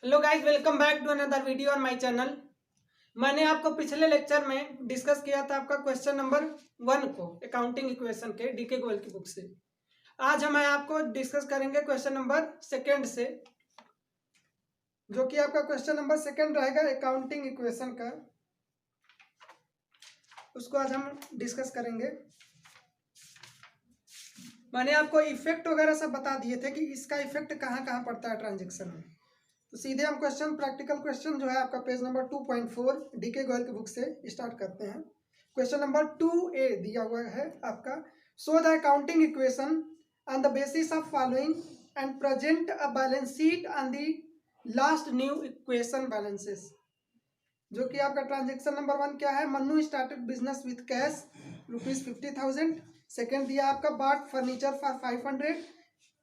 Hello guys, welcome back to another video on my channel. मैंने आपको पिछले lecture में डिस्कस किया था आपका क्वेश्चन नंबर 1 को अकाउंटिंग इक्वेशन के डीके गोयल की बुक से। आज हम आपको डिस्कस करेंगे क्वेश्चन नंबर सेकंड से, जो कि आपका क्वेश्चन नंबर सेकंड रहेगा अकाउंटिंग इक्वेशन का। उसको आज हम डिस्कस करेंगे। मैंने आपको इफेक्ट वगैरह सब बता दिए थे कि इसका इफेक्ट कहाँ कहाँ पड़ता है ट्रांजेक्शन में। तो सीधे हम प्रैक्टिकल क्वेश्चन जो है आपका पेज नंबर 2.4 डीके गोयल की बुक से स्टार्ट करते हैं। क्वेश्चन नंबर 2A दिया हुआ है आपका, so the accounting equation on the basis of following and present a balance sheet on the last new equation balances. जो कि आपका ट्रांजेक्शन नंबर 1 क्या है, Mannu started business with cash ₹50,000। Second दिया आपका बाट फर्नीचर फॉर 500।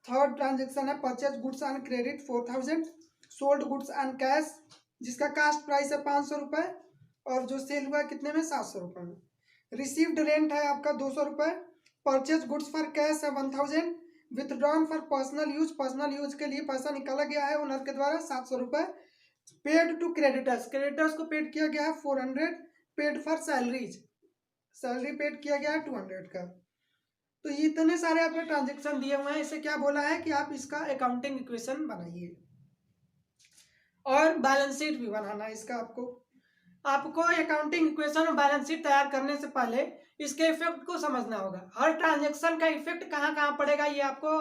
थर्ड ट्रांजेक्शन है purchase goods on credit 4,000। Sold goods and cash जिसका कास्ट प्राइस है 500 रुपये और जो सेल हुआ है कितने में, 700 रुपये में। रिसीव्ड रेंट है आपका 200 रुपये। परचेज गुड्स फॉर कैश है 1000। विथड्रॉन फॉर पर्सनल यूज के लिए पैसा निकाला गया है ओनर के द्वारा 700 रुपये। पेड टू क्रेडिटर्स को पेड किया गया है 400। पेड फॉर सैलरी पेड किया गया है 200 का। तो ये इतने सारे आपके ट्रांजेक्शन दिए हुए हैं। इसे क्या बोला है कि आप इसका अकाउंटिंग इक्वेशन बनाइए और बैलेंस शीट भी बनाना है इसका। आपको अकाउंटिंग इक्वेशन और बैलेंस शीट तैयार करने से पहले इसके इफेक्ट को समझना होगा। हर ट्रांजैक्शन का इफेक्ट कहाँ कहाँ पड़ेगा ये आपको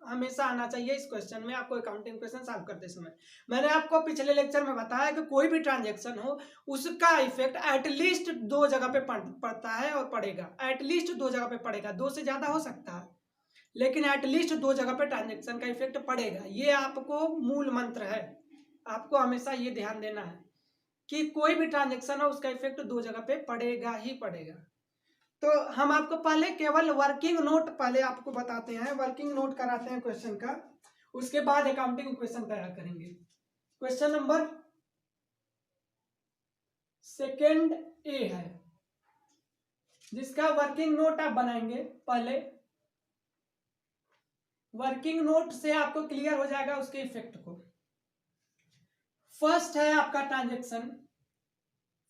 हमेशा आना चाहिए इस क्वेश्चन में, आपको अकाउंटिंग क्वेश्चन सॉल्व करते समय। मैंने आपको पिछले लेक्चर में बताया कि कोई भी ट्रांजैक्शन हो उसका इफेक्ट एटलीस्ट 2 जगह पे पड़ता है और पड़ेगा। एटलीस्ट 2 जगह पे पड़ेगा, 2 से ज्यादा हो सकता है लेकिन एटलीस्ट 2 जगह पे ट्रांजैक्शन का इफेक्ट पड़ेगा। ये आपको मूल मंत्र है, आपको हमेशा ये ध्यान देना है कि कोई भी ट्रांजैक्शन हो उसका इफेक्ट 2 जगह पे पड़ेगा ही पड़ेगा। तो हम आपको पहले केवल वर्किंग नोट पहले आपको बताते हैं, वर्किंग नोट कराते हैं क्वेश्चन का, उसके बाद अकाउंटिंग इक्वेशन तैयार करेंगे। क्वेश्चन नंबर सेकंड ए है जिसका वर्किंग नोट आप बनाएंगे। पहले वर्किंग नोट से आपको क्लियर हो जाएगा उसके इफेक्ट को। फर्स्ट है आपका ट्रांजैक्शन,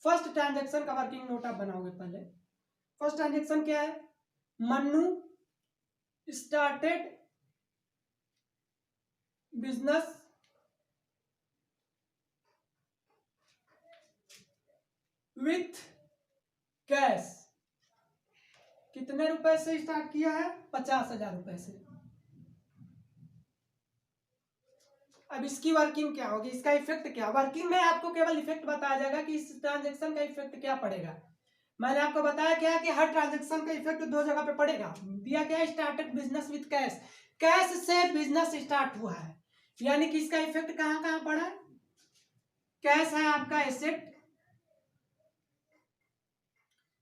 फर्स्ट ट्रांजैक्शन का वर्किंग नोट आप बनाओगे पहले। फर्स्ट ट्रांजैक्शन क्या है, Mannu started business with cash. कितने रुपए से स्टार्ट किया है, 50,000 रुपए से। अब इसकी वर्किंग क्या होगी, इसका इफेक्ट क्या, वर्किंग में आपको केवल इफेक्ट बताया जाएगा कि इस ट्रांजैक्शन का इफेक्ट क्या पड़ेगा। मैंने आपको बताया क्या कि हर ट्रांजैक्शन का इफेक्ट 2 जगह पे पड़ेगा। दिया गया started business with cash, cash से बिजनेस स्टार्ट हुआ है, यानी कि इसका इफेक्ट कहां कहां पड़ा है। कैश है आपका एसेट,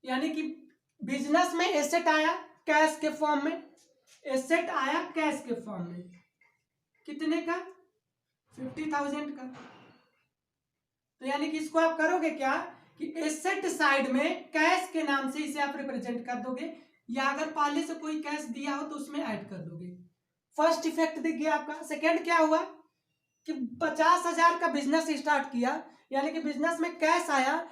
यानी कि बिजनेस में एसेट आया कैश के फॉर्म में, एसेट आया कैश के फॉर्म में। कितने का, 50,000 का। तो यानी कि इसको आप करोगे क्या कि एसेट साइड में कैश के नाम से इसे आप रिप्रेजेंट कर दोगे, या अगर पहले से कोई कैश दिया हो तो उसमें ऐड कर दोगे। फर्स्ट इफेक्ट दिख गया आपका। सेकेंड क्या हुआ कि 50,000 का बिजनेस स्टार्ट किया, यानी कि बिजनेस में कैश आया।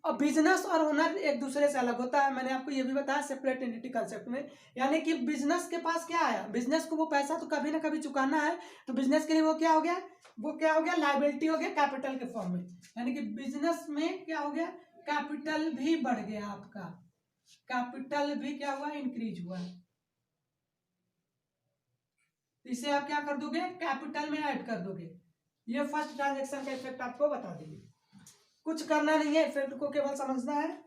और बिजनेस और ओनर एक दूसरे से अलग होता है, मैंने आपको ये भी बताया सेपरेट एंटिटी कंसेप्ट में। यानी कि बिजनेस के पास क्या आया, बिजनेस को वो पैसा तो कभी ना कभी चुकाना है, तो बिजनेस के लिए वो क्या हो गया, लायबिलिटी हो गया कैपिटल के फॉर्म में। यानी कि बिजनेस में क्या हो गया, कैपिटल भी बढ़ गया आपका, कैपिटल भी क्या हुआ, इंक्रीज हुआ। इसे आप क्या कर दोगे, कैपिटल में ऐड कर दोगे। ये फर्स्ट ट्रांजैक्शन का इफेक्ट आपको बता देंगे, कुछ करना नहीं है, इफेक्ट को केवल समझना है।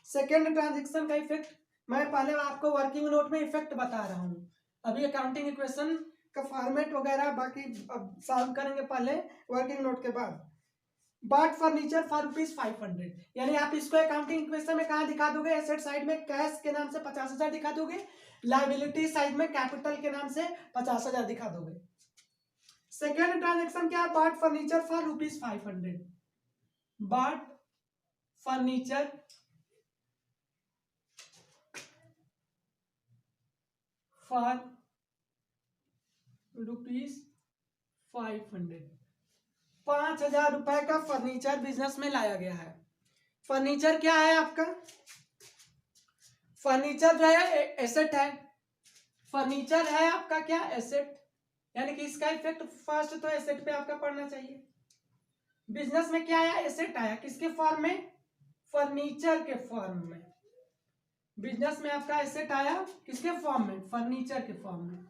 सेकेंड ट्रांजैक्शन का इफेक्ट मैं पहले आपको वर्किंग नोट में इफेक्ट बता रहा हूं, अभी अकाउंटिंग इक्वेशन का फॉर्मेट वगैरह बाकी अब सॉल्व करेंगे पहले वर्किंग नोट के बाद। बॉट फर्नीचर फॉर ₹500, यानी आप इसको अकाउंटिंग इक्वेशन में कहा दिखा दोगे, एसेट साइड में कैश के नाम से 50,000 दिखा दोगे, लायबिलिटी साइड में कैपिटल के नाम से 50,000 दिखा दोगे। सेकेंड ट्रांजेक्शन क्या, bought furniture for ₹500, bought furniture for ₹500। 5,000 रुपए का फर्नीचर बिजनेस में लाया गया है। फर्नीचर क्या है आपका? फर्नीचर जो है एसेट है। फर्नीचर है आपका क्या? एसेट। यानी कि इसका इफेक्ट फर्स्ट तो एसेट पे आपका पड़ना चाहिए। बिजनेस में क्या आया? एसेट आया। किसके फॉर्म में? फर्नीचर के फॉर्म में। बिजनेस में आपका एसेट आया किसके फॉर्म में? फर्नीचर के फॉर्म में।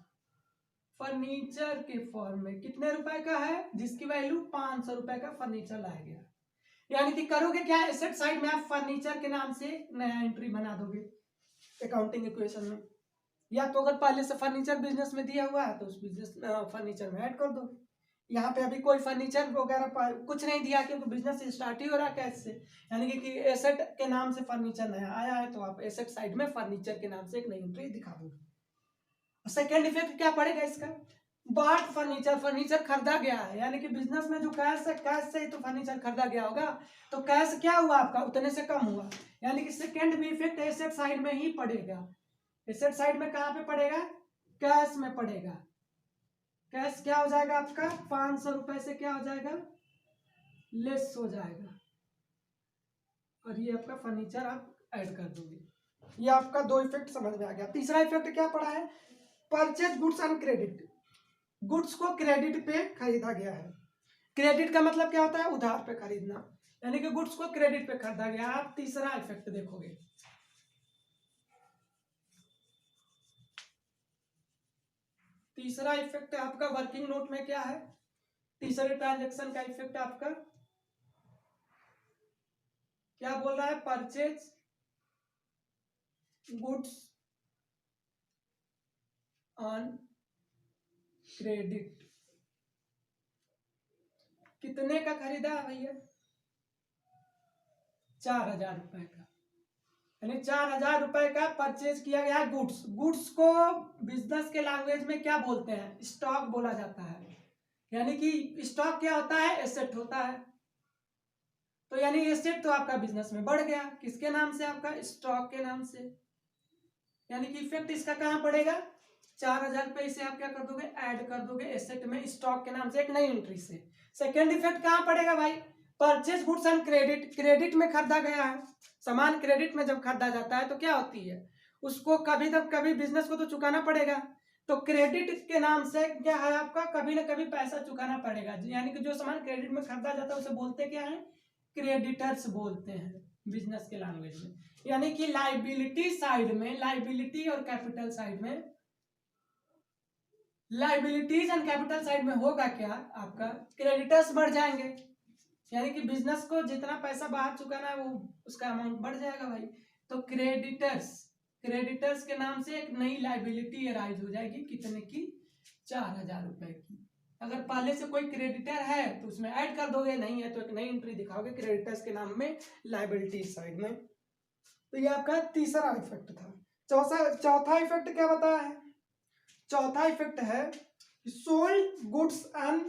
फर्नीचर के फॉर्म में कितने रुपए का है? जिसकी वैल्यू 500 रुपए का फर्नीचर लाया गया। यानी कि करोगे क्या? एसेट साइड में आप फर्नीचर के नाम से नया एंट्री बना दोगे अकाउंटिंग इक्वेशन में। या तो अगर पहले से फर्नीचर बिजनेस में दिया हुआ है तो उस बिजनेस फर्नीचर में ऐड कर दो। यहाँ पे अभी कोई फर्नीचर वगैरह कुछ नहीं दिया क्योंकि बिजनेस स्टार्ट ही हो रहा है कैश से। यानी कि एसेट के नाम से फर्नीचर नया आया है तो आप एसेट साइड में फर्नीचर के नाम से एक नई एंट्री दिखा दोगे। सेकेंड इफेक्ट क्या पड़ेगा इसका? बॉट फर्नीचर, फर्नीचर खरीदा गया है। यानी कि बिजनेस में जो कैश है, कैश से ही तो फर्नीचर खरीदा गया होगा, तो कैश क्या हुआ आपका? उतने से कम हुआ। यानी कि सेकेंड भी इफेक्ट एसेट साइड में ही पड़ेगा। एसेट साइड में कहाँ पे पड़ेगा? कैश में पड़ेगा। कैश क्या हो जाएगा आपका? 500 रुपए से क्या हो जाएगा? लेस हो जाएगा। और ये आपका फर्नीचर आप ऐड कर दोगे। ये आपका दो इफेक्ट समझ में आ गया। तीसरा इफेक्ट क्या पड़ा है? Purchase goods on credit. Goods को क्रेडिट पे खरीदा गया है। क्रेडिट का मतलब क्या होता है? उधार पे खरीदना। यानी कि गुड्स को क्रेडिट पे खरीदा गया। आप तीसरा इफेक्ट देखोगे। तीसरा इफेक्ट आपका वर्किंग नोट में क्या है? तीसरे ट्रांजैक्शन का इफेक्ट आपका क्या बोल रहा है? Purchase goods on credit. कितने का खरीदा है भैया? 4,000 रुपए का। यानी 4,000 रुपए का परचेज किया गया है गुड्स। गुड्स को बिजनेस के लैंग्वेज में क्या बोलते हैं? स्टॉक बोला जाता है। यानी कि स्टॉक क्या होता है? एसेट होता है। तो यानी एसेट तो आपका बिजनेस में बढ़ गया। किसके नाम से? आपका स्टॉक के नाम से। यानी कि इफेक्ट इसका कहां पड़ेगा? 4,000 रुपए से आप क्या कर दोगे? ऐड कर दोगे एसेट में स्टॉक के नाम से एक नई एंट्री से। सेकेंड इफेक्ट कहां पड़ेगा भाई? Purchase goods and credit. Credit में खरीदा गया है सामान। क्रेडिट में जब खरीदा जाता है तो क्या होती है? उसको कभी तब कभी बिजनेस को तो चुकाना पड़ेगा। तो क्रेडिट के नाम से क्या है आपका? कभी ना कभी पैसा चुकाना पड़ेगा। यानी कि जो सामान क्रेडिट में खरीदा जाता है उसे बोलते क्या है? क्रेडिटर्स बोलते हैं बिजनेस के लैंग्वेज में। यानी कि लाइबिलिटी साइड में, लाइबिलिटी और कैपिटल साइड में, लाइबिलिटीज एंड कैपिटल साइड में होगा क्या? आपका क्रेडिटर्स बढ़ जाएंगे। यानी कि बिजनेस को जितना पैसा बाहर चुकाना है वो उसका अमाउंट बढ़ जाएगा भाई। तो क्रेडिटर्स, क्रेडिटर्स के नाम से एक नई लाइबिलिटी अराइज हो जाएगी। कितने की? 4,000 रुपए की। अगर पहले से कोई क्रेडिटर है तो उसमें ऐड कर दोगे, नहीं है तो एक नई एंट्री दिखाओगे क्रेडिटर्स के नाम में लाइबिलिटी साइड में। तो ये आपका तीसरा इफेक्ट था। चौथा इफेक्ट क्या बताया है? चौथा इफेक्ट है सोल्ड गुड्स एंड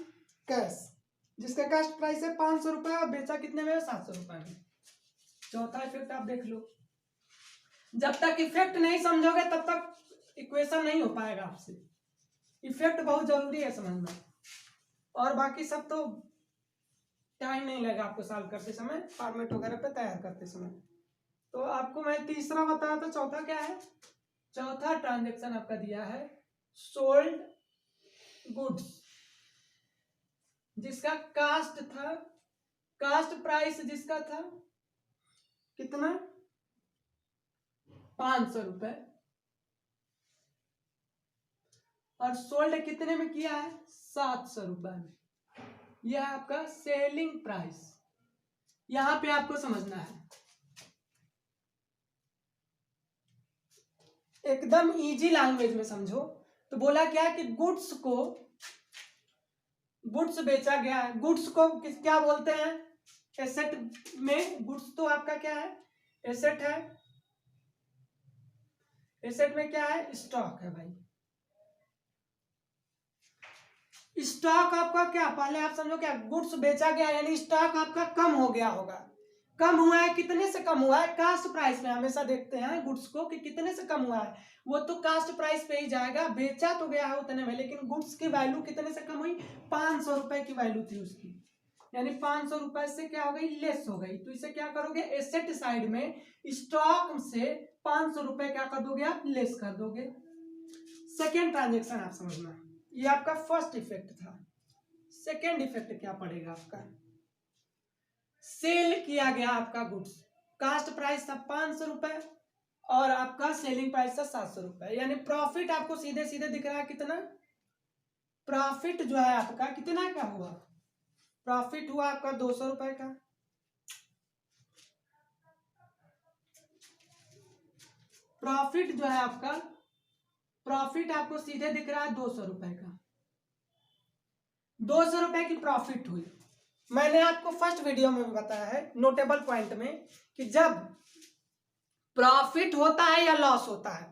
कैश, जिसका कास्ट प्राइस है 500 रुपए और बेचा कितने में? 700 रुपए में। चौथा इफेक्ट आप देख लो। जब तक इफेक्ट नहीं समझोगे तब तक इक्वेशन नहीं हो पाएगा आपसे। इफेक्ट बहुत जरूरी है समझना। और बाकी सब तो टाइम नहीं लगेगा आपको सॉल्व करते समय, फॉर्मेट वगैरह पे तैयार करते समय। तो आपको मैं तीसरा बताया था। चौथा क्या है? चौथा ट्रांजेक्शन आपका दिया है सोल्ड गुड्स, जिसका कास्ट था, कास्ट प्राइस जिसका था कितना? 500 रुपए। और सोल्ड कितने में किया है? 700 रुपए में। यह आपका सेलिंग प्राइस। यहां पे आपको समझना है, एकदम इजी लैंग्वेज में समझो। तो बोला क्या है कि गुड्स को, गुड्स बेचा गया है। गुड्स को क्या बोलते हैं? एसेट में गुड्स तो आपका क्या है? एसेट है। एसेट में क्या है? स्टॉक है भाई। स्टॉक आपका क्या? पहले आप समझो क्या? गुड्स बेचा गया यानी स्टॉक आपका कम हो गया होगा। कम हुआ है, कितने से कम हुआ है? कास्ट प्राइस में हमेशा देखते हैं गुड्स को कि कितने से कम हुआ है। वो तो कास्ट प्राइस पे ही जाएगा। बेचा तो गया है उतने में, लेकिन गुड्स की वैल्यू कितने से कम हुई? 500 रुपए की वैल्यू थी उसकी। यानी 500 रुपए से क्या हो गई, लेस हो गई। तो इसे क्या करोगे, एसेट साइड में स्टॉक से 500 रुपए क्या कर दोगे आप, लेस कर दोगे। सेकेंड ट्रांजेक्शन आप समझना, ये आपका फर्स्ट इफेक्ट था। सेकेंड इफेक्ट क्या पड़ेगा आपका, सेल किया गया आपका गुड्स, कास्ट प्राइस था 500 रुपए और आपका सेलिंग प्राइस था 700 रुपए, यानी प्रॉफिट आपको सीधे सीधे दिख रहा है कितना, प्रॉफिट जो है आपका कितना क्या हुआ, प्रॉफिट हुआ आपका 200 रुपए का। प्रॉफिट जो है आपका, प्रॉफिट आपको सीधे दिख रहा है 200 रुपए का, 200 रुपए की प्रॉफिट हुई। मैंने आपको फर्स्ट वीडियो में भी बताया है नोटेबल पॉइंट में कि जब प्रॉफिट होता है या लॉस होता है,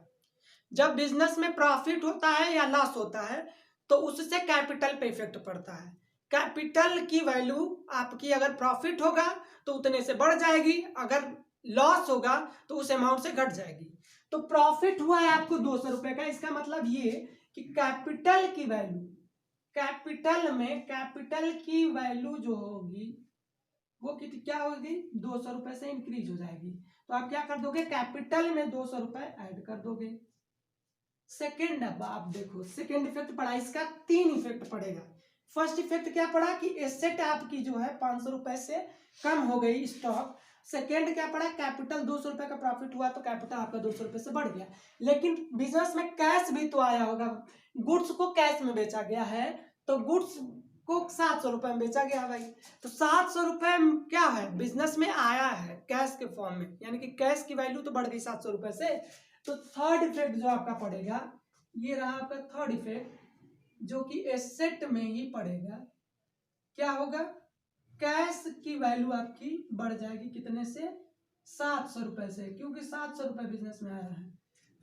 जब बिजनेस में प्रॉफिट होता है या लॉस होता है तो उससे कैपिटल पे इफेक्ट पड़ता है। कैपिटल की वैल्यू आपकी अगर प्रॉफिट होगा तो उतने से बढ़ जाएगी, अगर लॉस होगा तो उस अमाउंट से घट जाएगी। तो प्रॉफिट हुआ है आपको 200 रुपए का, इसका मतलब ये कि कैपिटल की वैल्यू, कैपिटल में कैपिटल की वैल्यू जो होगी वो कितनी क्या होगी, 200 रुपए से इंक्रीज हो जाएगी। तो आप क्या कर दोगे, कैपिटल में 200 रुपए ऐड कर दोगे। सेकेंड, अब आप देखो सेकेंड इफेक्ट पड़ा, इसका 3 इफेक्ट पड़ेगा। फर्स्ट इफेक्ट क्या पड़ा कि एसेट आपकी जो है 500 रुपए से कम हो गई स्टॉक। सेकेंड क्या पड़ा, कैपिटल 200 रुपए का प्रॉफिट हुआ तो कैपिटल आपका 200 रुपए से बढ़ गया। लेकिन बिजनेस में कैश भी तो आया होगा, गुड्स को कैश में बेचा गया है तो गुड्स को 700 रुपए में बेचा गया भाई, तो 700 रुपए क्या है बिजनेस में आया है कैश के फॉर्म में, यानी कि कैश की वैल्यू तो बढ़ गई 700 रुपए से। तो थर्ड इफेक्ट जो आपका पड़ेगा, ये रहा आपका थर्ड इफेक्ट जो कि एसेट में ही पड़ेगा। क्या होगा, कैश की वैल्यू आपकी बढ़ जाएगी कितने से, 700 रुपए से, क्योंकि 700 रुपए बिजनेस में आया है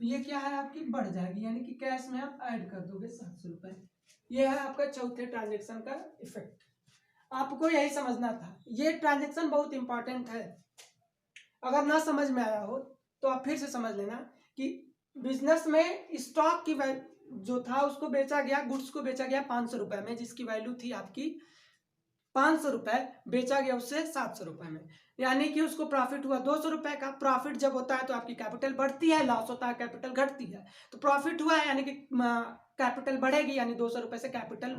तो ये क्या है आपकी बढ़ जाएगी, यानी कि कैश में आप ऐड कर दोगे 700 रुपए। ये है आपका चौथे ट्रांजेक्शन का इफेक्ट। आपको यही समझना था, ये ट्रांजेक्शन बहुत इंपॉर्टेंट है। अगर ना समझ में आया हो तो आप फिर से समझ लेना कि बिजनेस में स्टॉक की जो था उसको बेचा गया, गुड्स को बेचा गया 500 रुपए में, जिसकी वैल्यू थी आपकी 500 रुपए, बेचा गया उससे 700 रुपए में, यानी कि उसको प्रॉफिट हुआ 200 रुपए का। प्रॉफिट जब होता है तो आपकी कैपिटल बढ़ती है, लॉस होता है कैपिटल घटती है। तो प्रॉफिट हुआ है यानी कि कैपिटल बढ़ेगी, यानी 200 रुपए से कैपिटल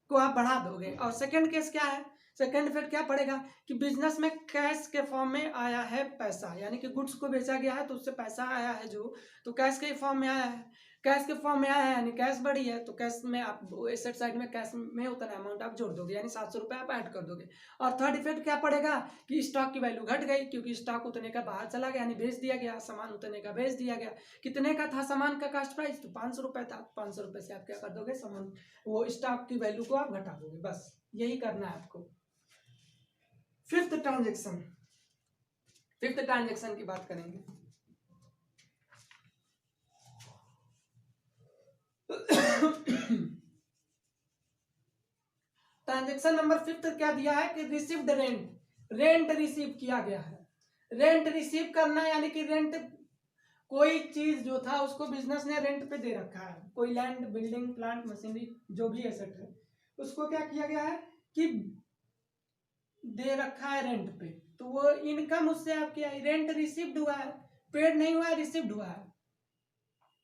को आप बढ़ा दोगे। और सेकेंड केस क्या है, सेकेंड इफेक्ट क्या पड़ेगा कि बिजनेस में कैश के फॉर्म में आया है पैसा, यानी कि गुड्स को बेचा गया है तो उससे पैसा आया है जो, तो कैश के फॉर्म में आया है, कैश के फॉर्म में आया है यानी कैश बढ़ी है, तो कैश में आप एसेट साइड में कैश में उतना अमाउंट आप जोड़ दोगे, यानी 700 रुपए आप ऐड कर दोगे। और थर्ड इफेक्ट क्या पड़ेगा कि स्टॉक की वैल्यू घट गई, क्योंकि स्टॉक उतने का बाहर चला गया, यानी बेच दिया गया, सामान उतने का बेच दिया गया। कितने का था सामान का कास्ट प्राइस, तो 500 रुपए था, 500 रुपए से आप क्या कर दोगे, सामान वो स्टॉक की वैल्यू को आप घटा दोगे, बस यही करना है आपको। फिफ्थ ट्रांजेक्शन, फिफ्थ ट्रांजेक्शन की बात करेंगे। ट्रांजेक्शन नंबर फिफ्थ क्या दिया है कि रिसीव्ड रेंट, रेंट रिसीव किया गया है। रेंट रिसीव करना यानी कि रेंट, कोई चीज जो था उसको बिजनेस ने रेंट पे दे रखा है, कोई लैंड, बिल्डिंग, प्लांट, मशीनरी, जो भी एसेट है उसको क्या किया गया है कि दे रखा है रेंट पे, तो वो इनकम उससे आपकी आई, रेंट रिसीव्ड हुआ है, पेड नहीं हुआ है, रिसीव्ड हुआ है।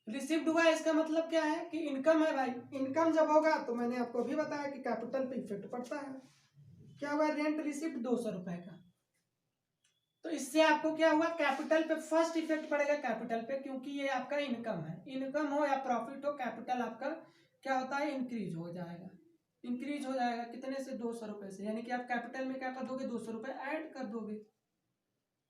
रिसीव्ड हुआ है इसका मतलब क्या है कि इनकम है भाई, इनकम जब होगा तो मैंने आपको अभी बताया कि कैपिटल पे इफेक्ट पड़ता है। क्या हुआ, रेंट रिसीव्ड 200 रुपए का, तो इससे आपको क्या हुआ, कैपिटल पे फर्स्ट इफेक्ट पड़ेगा कैपिटल पे, क्योंकि ये आपका इनकम है, इनकम हो या प्रॉफिट हो, कैपिटल आपका क्या होता है, इंक्रीज हो जाएगा, इंक्रीज हो जाएगा कितने से, 200 रुपए से, यानी कि आप कैपिटल में क्या कर दोगे, 200 रुपए ऐड कर दोगे।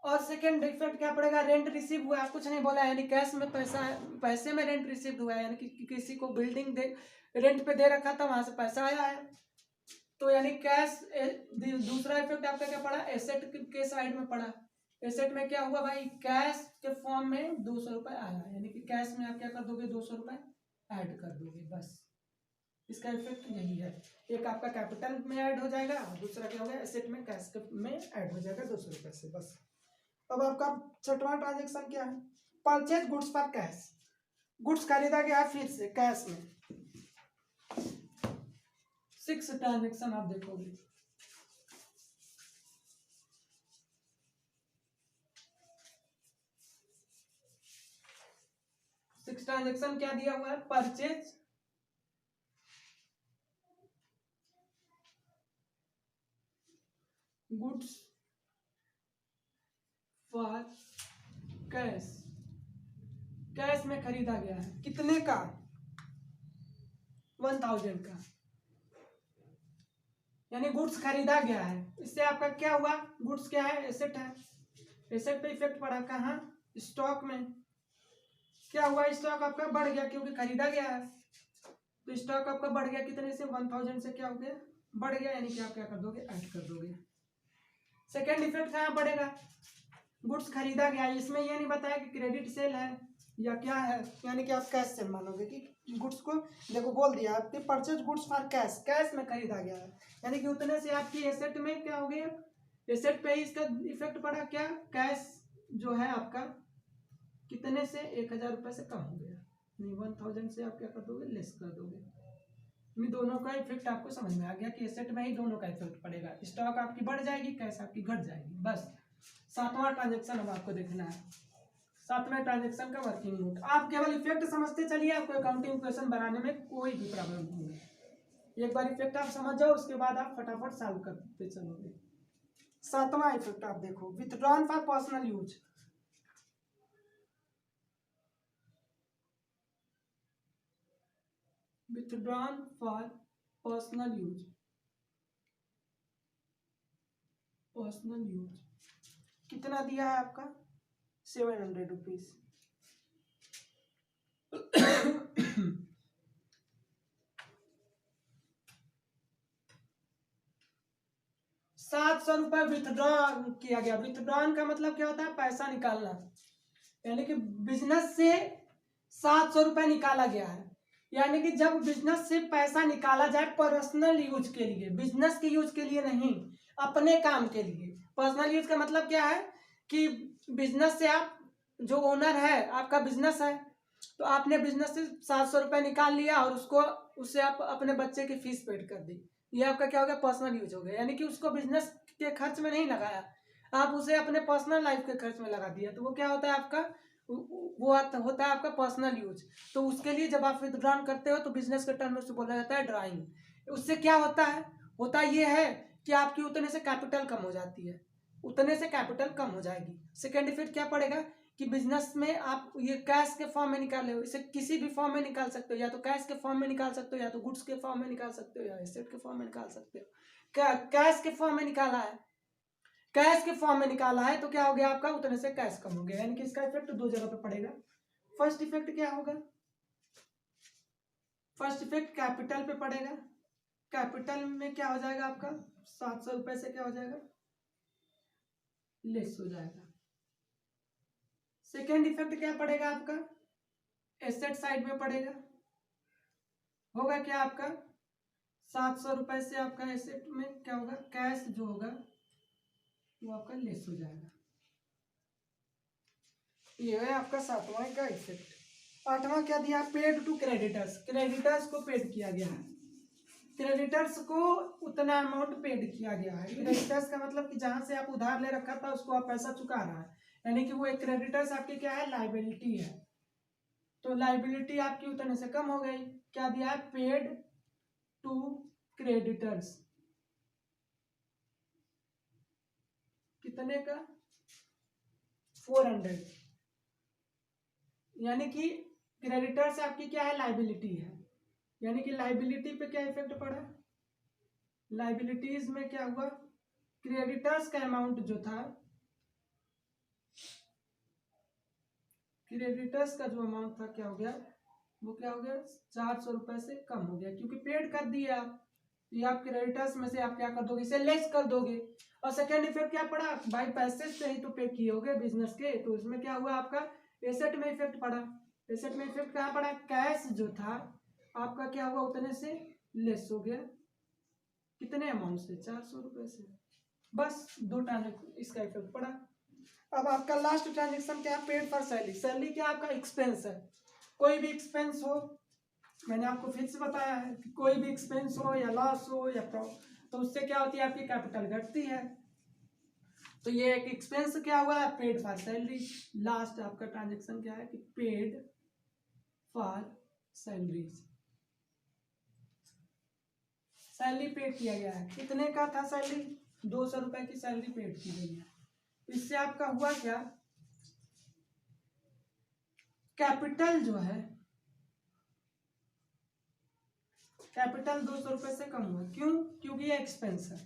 और सेकेंड इफेक्ट क्या पड़ेगा, रेंट रिसीव हुआ, कुछ नहीं बोला, यानी कैश में पैसा, पैसे में रेंट रिसीव हुआ है, यानी कि किसी को बिल्डिंग दे रेंट पे दे रखा था, वहां से पैसा आया है, तो यानी कैश। दूसरा इफेक्ट आपका क्या पड़ा, एसेट के साइड में पड़ा, एसेट में क्या हुआ भाई, कैश के फॉर्म में 200 रुपए आया, यानी कि कैश में आप क्या कर दोगे, 200 रुपए ऐड कर दोगे, बस इसका इफेक्ट यही है। एक आपका कैपिटल में ऐड हो जाएगा, दूसरा क्या होगा, एसेट में कैश में ऐड हो जाएगा 200 रुपए से, बस। अब आपका छठवां ट्रांजेक्शन क्या है, परचेज गुड्स पर कैश, गुड्स खरीदा गया है फिर से कैश में। सिक्स ट्रांजेक्शन आप देखोगे, ट्रांजेक्शन क्या दिया हुआ है, purchase goods for cash, cash में खरीदा गया है, कितने का, 1000 का, यानी गुड्स खरीदा गया है। इससे आपका क्या हुआ, गुड्स क्या है, एसेट है, एसेट पे इफेक्ट पड़ा, कहाँ, स्टॉक में। क्या हुआ, स्टॉक आपका बढ़ गया क्योंकि खरीदा गया है, तो स्टॉक आपका बढ़ गया, कितने से, 1000 से क्या हो गया, बढ़ गया, यानी कि आप क्या कर दोगे, ऐड कर दोगे। सेकेंड इफेक्ट कहाँ पड़ेगा, गुड्स खरीदा गया, इसमें ये नहीं बताया कि क्रेडिट सेल है या क्या है, यानी कि आप कैश सेल मानोगे कि गुड्स को, देखो बोल दिया आपके purchase goods for cash, cash में खरीदा गया है, यानी कि उतने से आपकी एसेट में क्या हो गया, एसेट पे ही इसका इफेक्ट पड़ा, क्या, कैश जो है आपका कितने से, 1000 रुपये से कम हो गया, नहीं 1000 से आप क्या कर दोगे, लेस कर दोगे। इन दोनों का इफेक्ट आपको समझ में आ गया कि एसेट में ही दोनों का इफेक्ट पड़ेगा, स्टॉक आपकी बढ़ जाएगी, कैश आपकी घट जाएगी। बस 7वां ट्रांजेक्शन अब आपको देखना है, 7वें ट्रांजेक्शन का वर्किंग नोट। आप केवल इफेक्ट समझते चलिए, आपको अकाउंटिंग क्वेश्चन बनाने में कोई भी प्रॉब्लम नहीं है। एक बार इफेक्ट आप समझ जाओ, उसके बाद आप फटाफट सॉल्व करते चलोगे। 7वां इफेक्ट आप देखो, withdrawn for personal use, withdrawn for personal use, personal use कितना दिया है आपका, 700 रुपीज। 700 रुपये विथड्रॉ किया गया। विथड्रॉन का मतलब क्या होता है, पैसा निकालना, यानी कि बिजनेस से 700 रुपये निकाला गया है, यानी कि जब बिजनेस से पैसा निकाला जाए पर्सनल यूज के लिए, बिजनेस के यूज के लिए नहीं, अपने काम के लिए। पर्सनल यूज का मतलब क्या है कि बिजनेस से आप जो ओनर है, आपका बिजनेस है, तो आपने बिजनेस से 700 रुपये निकाल लिया और उससे आप अपने बच्चे की फीस पेड कर दी, ये आपका क्या हो गया, पर्सनल यूज हो गया, यानी कि उसको बिजनेस के खर्च में नहीं लगाया, आप उसे अपने पर्सनल लाइफ के खर्च में लगा दिया, तो वो क्या होता है आपका, वो होता है आपका पर्सनल यूज। तो उसके लिए जब आप विथड्रॉन करते हो तो बिजनेस के टर्म में उससे बोला जाता है ड्राइंग। उससे क्या होता ये है कि आपकी उतने से कैपिटल कम हो जाती है, उतने से कैपिटल कम हो जाएगी। सेकेंड इफेक्ट क्या पड़ेगा कि बिजनेस में आप ये कैश के फॉर्म में निकाले हो, इसे किसी भी फॉर्म में निकाल सकते हो, या तो कैश के फॉर्म में निकाल सकते हो, या तो गुड्स के फॉर्म में निकाल सकते हो, या एसेट के फॉर्म में निकाल सकते हो। कैश के फॉर्म में निकाला है, कैश के फॉर्म में निकाला है, तो क्या हो गया आपका, उतने से कैश कम हो गया, यानी कि इसका इफेक्ट दो जगह पे पड़ेगा। फर्स्ट इफेक्ट क्या होगा, फर्स्ट इफेक्ट कैपिटल पे पड़ेगा, कैपिटल में क्या हो जाएगा आपका, 700 रुपए से क्या हो जाएगा, लेस हो जाएगा। सेकेंड इफेक्ट क्या पड़ेगा आपका, एसेट साइड में पड़ेगा, होगा क्या आपका, 700 रुपए से आपका एसेट में क्या होगा, कैश जो होगा वो आपका लेस हो जाएगा। ये है आपका 7वां का इफेक्ट। 8वां क्या दिया, पेड टू क्रेडिटर्स, क्रेडिटर्स को पेड किया गया है, क्रेडिटर्स को उतना अमाउंट पेड किया गया है। क्रेडिटर्स का मतलब कि जहां से आप उधार ले रखा था उसको आप पैसा चुका रहा है, यानी कि वो एक क्रेडिटर्स आपकी क्या है, लाइबिलिटी है, तो लाइबिलिटी आपकी उतने से कम हो गई। क्या दिया है, पेड टू क्रेडिटर्स, कितने का, 400, यानी कि क्रेडिटर्स आपकी क्या है, लाइबिलिटी है, यानी कि लाइबिलिटी पे क्या इफेक्ट पड़ा, लाइबिलिटीज में क्या हुआ, क्रेडिटर्स का अमाउंट जो था, क्रेडिटर्स का जो अमाउंट था क्या हो गया, वो क्या हो गया, 400 रुपए से कम हो गया, क्योंकि पेड कर दिया आप, ये आप क्रेडिटर्स में से आप क्या कर दोगे, इसे लेस कर दोगे। और सेकेंड इफेक्ट क्या पड़ा, भाई पैसे से ही तो पे किए होगे बिजनेस के, तो इसमें क्या हुआ आपका, एसेट में इफेक्ट पड़ा, एसेट में इफेक्ट कहाँ पड़ा, कैश जो था आपका क्या हुआ, उतने से लेस हो गया, कितने अमाउंट से, 400 रुपए से। बस दो ट्रांजेक्शन इसका इफेक्ट पड़ा। अब आपका लास्ट ट्रांजेक्शन क्या है, पेड फॉर सैलरी, सैलरी क्या आपका एक्सपेंस है, कोई भी एक्सपेंस हो, मैंने आपको फिर से बताया है कि कोई भी एक्सपेंस हो या लॉस हो या तो उससे क्या होती है, आपकी कैपिटल घटती है, तो ये एक एक्सपेंस क्या हुआ है, पेड फॉर सैलरी। लास्ट आपका ट्रांजेक्शन क्या है कि paid for salaries. Salary paid किया गया है, कितने का था सैलरी, 200 रुपए की सैलरी पेड की गई है। इससे आपका हुआ क्या, कैपिटल जो है, कैपिटल 200 रुपए से कम हुआ। क्यों, क्योंकि ये एक्सपेंस है।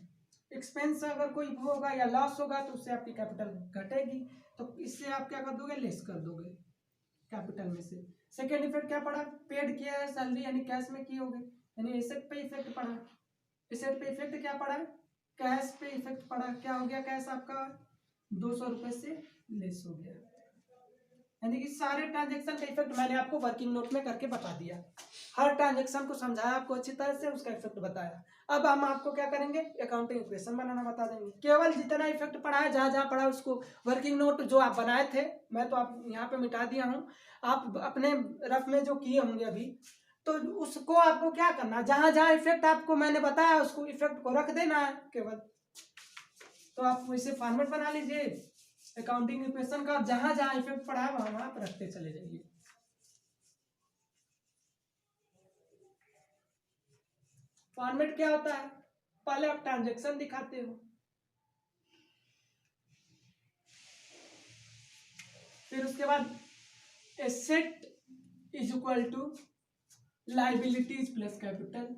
एक्सपेंस अगर कोई होगा या लॉस होगा तो उससे आपकी कैपिटल घटेगी, तो इससे आप क्या कर दोगे, लेस कर दोगे कैपिटल में से। सेकेंड इफेक्ट क्या पड़ा, पेड किया है सैलरी यानी कैश में की होगी, यानी एसेट पे इफेक्ट पड़ा। एसेट पे इफेक्ट क्या पड़ा, कैश पे इफेक्ट पड़ा। क्या हो गया, कैश आपका 200 रुपए से लेस हो गया। यानी कि सारे ट्रांजेक्शन का इफेक्ट मैंने आपको वर्किंग नोट में करके बता दिया, हर ट्रांजेक्शन को समझाया आपको अच्छी तरह से, उसका इफेक्ट बताया। अब हम आपको क्या करेंगे, अकाउंटिंग इक्वेशन बनाना बता देंगे। केवल जितना इफेक्ट पड़ा है, जहाँ जहाँ पड़ा उसको वर्किंग नोट जो आप बनाए थे, मैं तो आप यहाँ पे मिटा दिया हूँ, आप अपने रफ में जो किए होंगे अभी, तो उसको आपको क्या करना, जहाँ जहाँ इफेक्ट आपको मैंने बताया उसको इफेक्ट को रख देना है केवल। तो आप वैसे फॉर्मेट बना लीजिए अकाउंटिंग इक्वेशन का, जहां जहां इफेक्ट पड़ा है वहां वहां पर रखते चले जाइए। फॉर्मेट क्या होता है, पहले आप ट्रांजैक्शन दिखाते हो, फिर उसके बाद asset is equal to liabilities plus capital,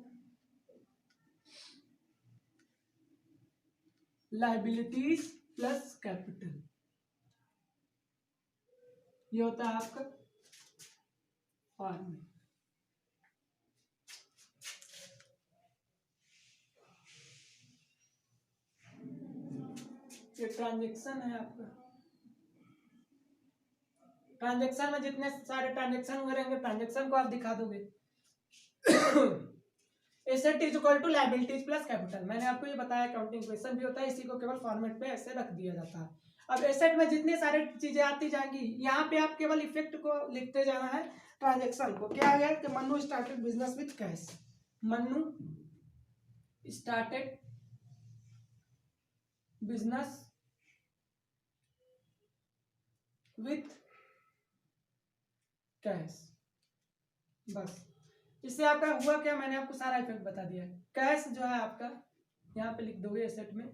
liabilities plus capital, ये होता है आपका फॉर्मेट। ये ट्रांजैक्शन है आपका, ट्रांजैक्शन में जितने सारे ट्रांजैक्शन हुए रहेंगे ट्रांजैक्शन को आप दिखा दोगे। Asset is equal to liabilities plus capital, मैंने आपको ये बताया अकाउंटिंग इक्वेशन भी होता है, इसी को केवल फॉर्मेट पे ऐसे रख दिया जाता है। अब एसेट में जितनी सारी चीजें आती जाएंगी, यहाँ पे आप केवल इफेक्ट को लिखते जाना है, ट्रांजैक्शन को। क्या है कि Mannu started business with cash, Mannu started business with cash, बस। इससे आपका हुआ क्या, मैंने आपको सारा इफेक्ट बता दिया है। कैश जो है आपका यहाँ पे लिख दोगे एसेट में,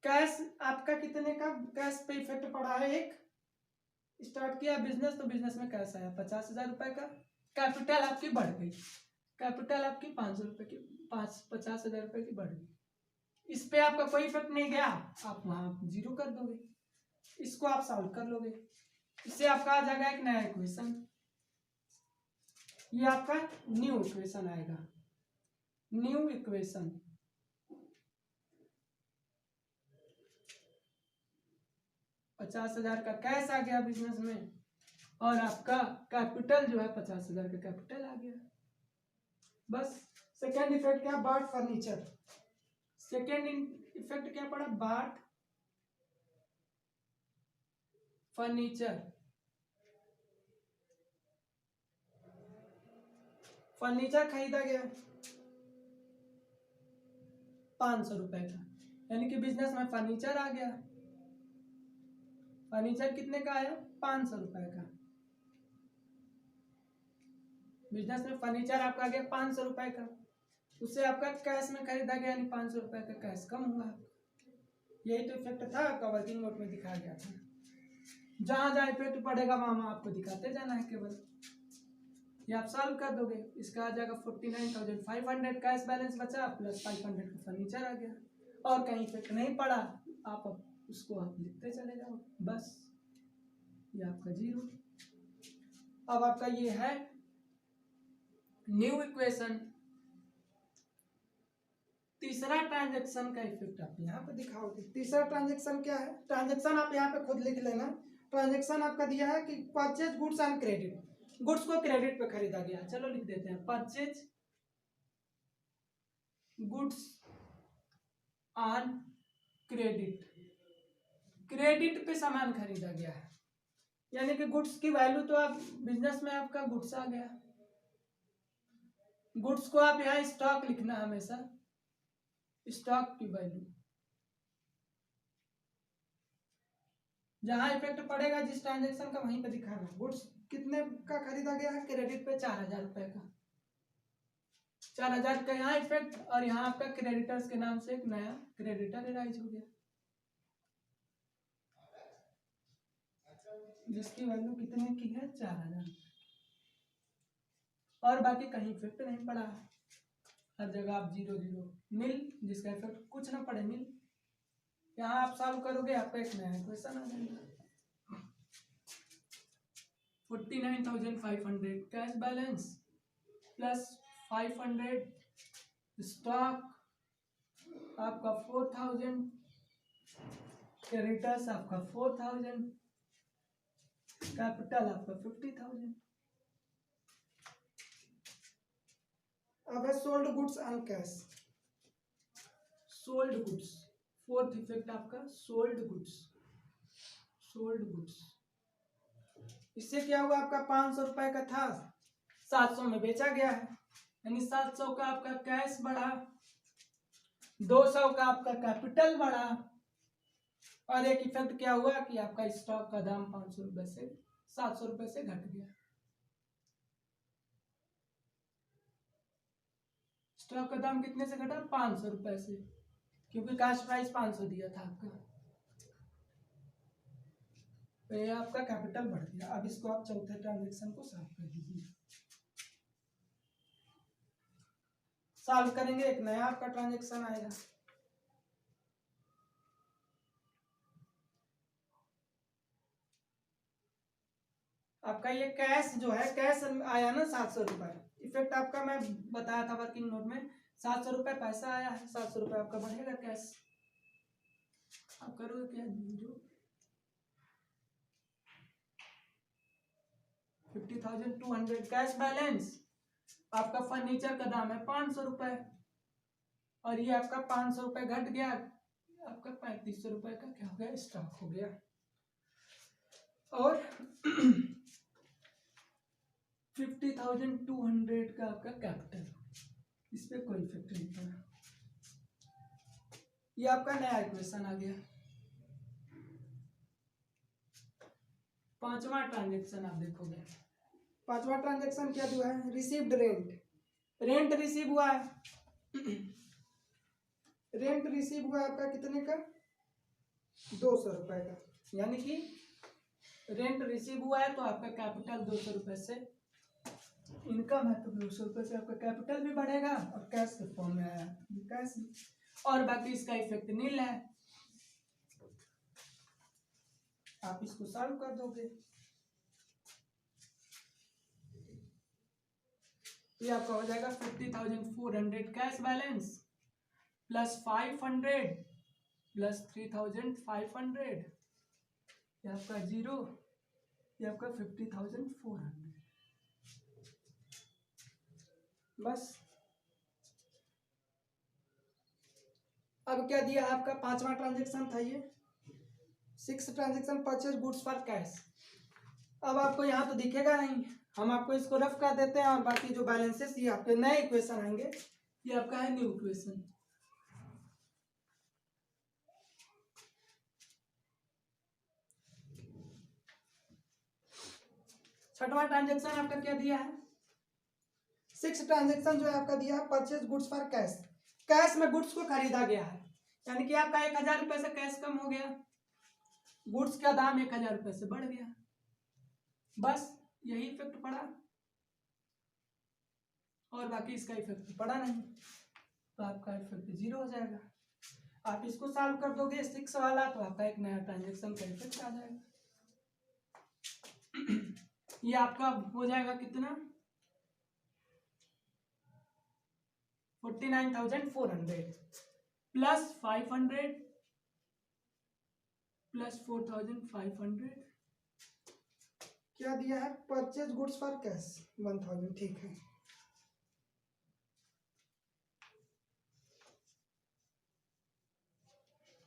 कैश आपका कितने का कैश पे इफेक्ट पड़ा है, एक स्टार्ट किया बिजनेस तो बिजनेस में कैश आया 50,000 रुपए का, कैपिटल आपकी बढ़ गई, कैपिटल आपकी 500 रुपए की, 50,000 रुपए की बढ़ गई। इस पे आपका कोई इफेक्ट नहीं गया, आप वहां जीरो कर दोगे, इसको आप सॉल्व कर लोगे, इससे आपका आ जाएगा एक नया इक्वेशन, ये आपका न्यू इक्वेशन आएगा, न्यू इक्वेशन। $50,000 का कैश आ गया बिजनेस में, और आपका कैपिटल जो है 50,000 का कैपिटल आ गया, बस। सेकेंड इफेक्ट क्या, बाट फर्नीचर, सेकेंड इफेक्ट क्या पड़ा, बाट फर्नीचर, फर्नीचर खरीदा गया 500 रुपए का, यानी कि बिजनेस में फर्नीचर आ गया, फर्नीचर कितने का आया, 500 रुपए का, बिजनेस में फर्नीचर आपका आ गया 500 रुपए का, उससे आपका कैश में खरीदा गया, यानी 500 रुपए का कैश कम हुआ। यही तो इफेक्ट था आपका, वर्किंग नोट में दिखाया गया था, जहां जहां इफेक्ट पड़ेगा वहां वहां आपको दिखाते जाना है केवल, ये आप सॉल्व कर दोगे। इसका आ जाएगा 49,500 कैश बैलेंस बचा, प्लस 500 का फर्नीचर आ गया, और कहीं इफेक्ट नहीं पड़ा, आप उसको आप लिखते चले जाओ, बस। ये आपका जीरो। अब आपका ये है न्यू इक्वेशन। तीसरा ट्रांजैक्शन का इफेक्ट आप यहाँ पे दिखाओगे। तीसरा ट्रांजैक्शन क्या है, ट्रांजैक्शन आप यहाँ पे खुद लिख लेना। ट्रांजैक्शन आपका दिया है कि purchase goods and credit, goods को क्रेडिट पे खरीदा गया, चलो लिख देते हैं purchase goods on credit, credit पे सामान खरीदा गया है, यानी कि गुड्स की वैल्यू तो आप बिजनेस में आपका गुड्स आ गया, गुड्स को आप यहाँ स्टॉक लिखना हमेशा, स्टॉक की वैल्यू, जहाँ इफेक्ट पड़ेगा जिस ट्रांजेक्शन का वहीं पे दिखाना। गुड्स कितने का खरीदा गया है, क्रेडिट पे 4000 रुपए का, 4000 का यहाँ इफेक्ट, और यहाँ आपका क्रेडिटर्स के नाम से एक नया क्रेडिटर एराइज हो गया जिसकी वैल्यू कितने की है, 4000, और बाकी कहीं इफेक्ट नहीं पड़ा है, हर जगह आप 0 0 नील, जिसका इफेक्ट कुछ ना पड़े, नील। यहाँ आप सॉल्व करोगे आपका एक नया क्वेश्चन आ जाएगा। 49,500 कैश बैलेंस प्लस 500 स्टॉक आपका 4000, क्रेडिटर्स आपका 4000, कैपिटल आपका 50,000। अब है sold goods and cash. Sold goods, fourth effect आपका सोल्ड गुड्स, सोल्ड गुड्स। इससे क्या हुआ, आपका 500 रुपए का था 700 में बेचा गया है, यानी 700 का आपका कैश बढ़ा, 200 का आपका कैपिटल बढ़ा, और एक इफेक्ट क्या हुआ कि आपका स्टॉक का दाम 500 रुपए से 700 रुपए से घट गया। स्टॉक का दाम कितने से घटा, 500 रुपए से, क्योंकि कैश प्राइस 500 दिया था आपका, तो ये आपका कैपिटल बढ़ गया। अब इसको आप चौथे ट्रांजेक्शन को सॉल्व कर दीजिए। सॉल्व करेंगे एक नया आपका ट्रांजेक्शन आएगा। आपका ये कैश जो है, कैश आया ना 700 रुपए, इफेक्ट आपका मैं बताया था वर्किंग नोट में, 700 रुपए पैसा आया है, 700 रुपए आपका बढ़ेगा कैश। आप करोगे क्या, जो 50,200 कैश बैलेंस, आपका फर्नीचर का दाम है 500 रुपए, और ये आपका 500 रुपए घट गया, आपका 3500 रुपए का क्या हो गया, स्टॉक हो गया। और 50,200 का आपका कैपिटल, इस पे कोई इफेक्ट नहीं पड़ा। ये आपका नया इक्वेशन आ गया। पांचवा ट्रांजेक्शन आप देखोगे, पांचवा ट्रांजेक्शन क्या हुआ है, रिसीव्ड रेंट, रेंट रिसीव हुआ है। रेंट रिसीव हुआ आपका कितने का, 200 रुपए का, यानी कि रेंट रिसीव हुआ है तो आपका कैपिटल 200 रुपए से इनकम है, तो 200 रुपए से आपका कैपिटल भी बढ़ेगा, और कैश के फॉर्म में आया कैश, और बाकी इसका इफेक्ट नील है। आप इसको सॉल्व कर दोगे, ये आपका हो जाएगा 50,400 कैश बैलेंस प्लस 500 प्लस 3,500, ये आपका 0, ये आपका 50,400, बस। अब क्या दिया आपका, पांचवा ट्रांजेक्शन था ये, 6 transaction purchase goods for cash. अब आपको यहाँ तो दिखेगा नहीं, हम आपको इसको रफ कर देते हैं, और बाकी जो बैलेंसेस ये आपके नए इक्वेशन आएंगे, ये आपका है न्यू इक्वेशन। छठवां ट्रांजेक्शन आपका क्या दिया है, 6 ट्रांजेक्शन जो है आपका दिया है purchase goods for cash, cash में गुड्स को खरीदा गया है, यानी कि आपका 1000 रुपए से कैश कम हो गया, गुड्स का दाम 1000 रुपए से बढ़ गया, बस यही इफेक्ट पड़ा, और बाकी इसका इफेक्ट पड़ा नहीं, तो आपका इफेक्ट 0 हो जाएगा। आप इसको सॉल्व कर दोगे 6 वाला, तो आपका एक नया ट्रांजेक्शन का इफेक्ट आ जाएगा। ये आपका हो जाएगा कितना, 49,400 प्लस 500 प्लस 4,500, क्या दिया है, परचेज गुड्स फॉर कैश 1000, ठीक है।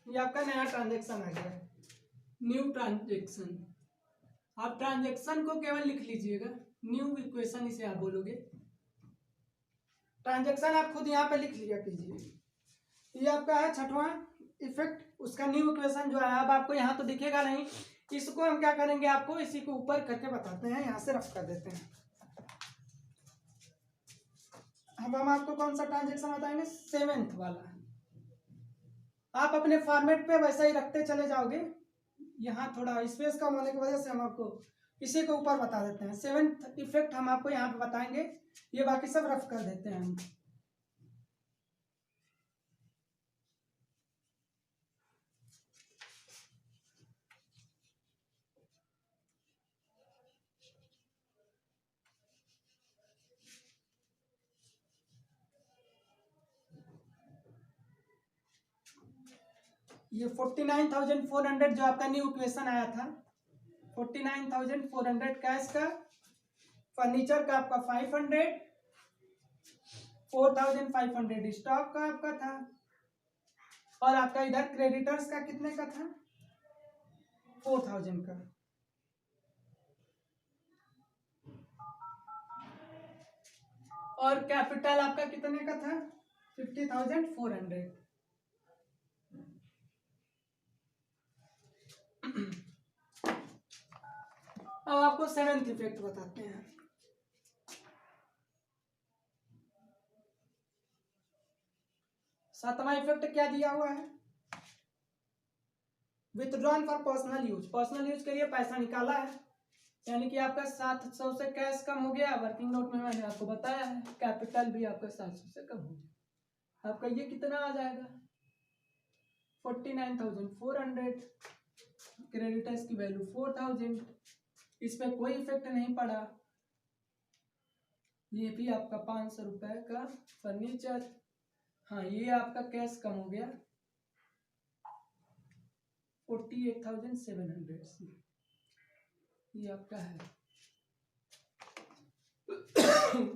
ये आपका नया ट्रांजेक्शन आ गया, न्यू ट्रांजेक्शन। आप ट्रांजेक्शन को केवल लिख लीजिएगा, न्यू इक्वेशन इसे आप बोलोगे, ट्रांजेक्शन आप खुद यहाँ पे लिख लिया कीजिए। ये आपका है छठवां इफेक्ट उसका न्यू इक्वेशन जो है, अब आपको यहाँ तो दिखेगा नहीं, इसको हम क्या करेंगे, आपको इसी को ऊपर करके बताते हैं, यहाँ से रफ कर देते हैं। अब हम आपको कौन सा ट्रांजेक्शन बताएंगे, 7th वाला। आप अपने फॉर्मेट पे वैसा ही रखते चले जाओगे, यहाँ थोड़ा स्पेस कम होने की वजह से हम आपको इसी को ऊपर बता देते हैं। 7th इफेक्ट हम आपको यहाँ पे बताएंगे, ये बाकी सब रफ कर देते हैं हम। ये 49,400 जो आपका न्यू इक्वेशन आया था, 49,400 कैश का, फर्नीचर का आपका 500, 4,500 स्टॉक का आपका था, और आपका इधर क्रेडिटर्स का कितने का था, 4,000 का। और कैपिटल आपका कितने का था, 50,400। अब आपको 7th इफेक्ट बताते हैं। सातवां इफेक्ट क्या दिया हुआ है, withdrawn for personal use, personal use के लिए पैसा निकाला है, यानी कि आपका 700 से कैश कम हो गया, वर्किंग नोट में मैंने आपको बताया है, कैपिटल भी आपका 700 से कम हो गया। आपका ये कितना आ जाएगा, 49,400, क्रेडिटर्स की वैल्यू 4,000, इस पे कोई इफेक्ट नहीं पड़ा। ये भी आपका 500 रुपए का फर्नीचर, हाँ ये आपका कैश कम हो गया 48,700 से, ये आपका है।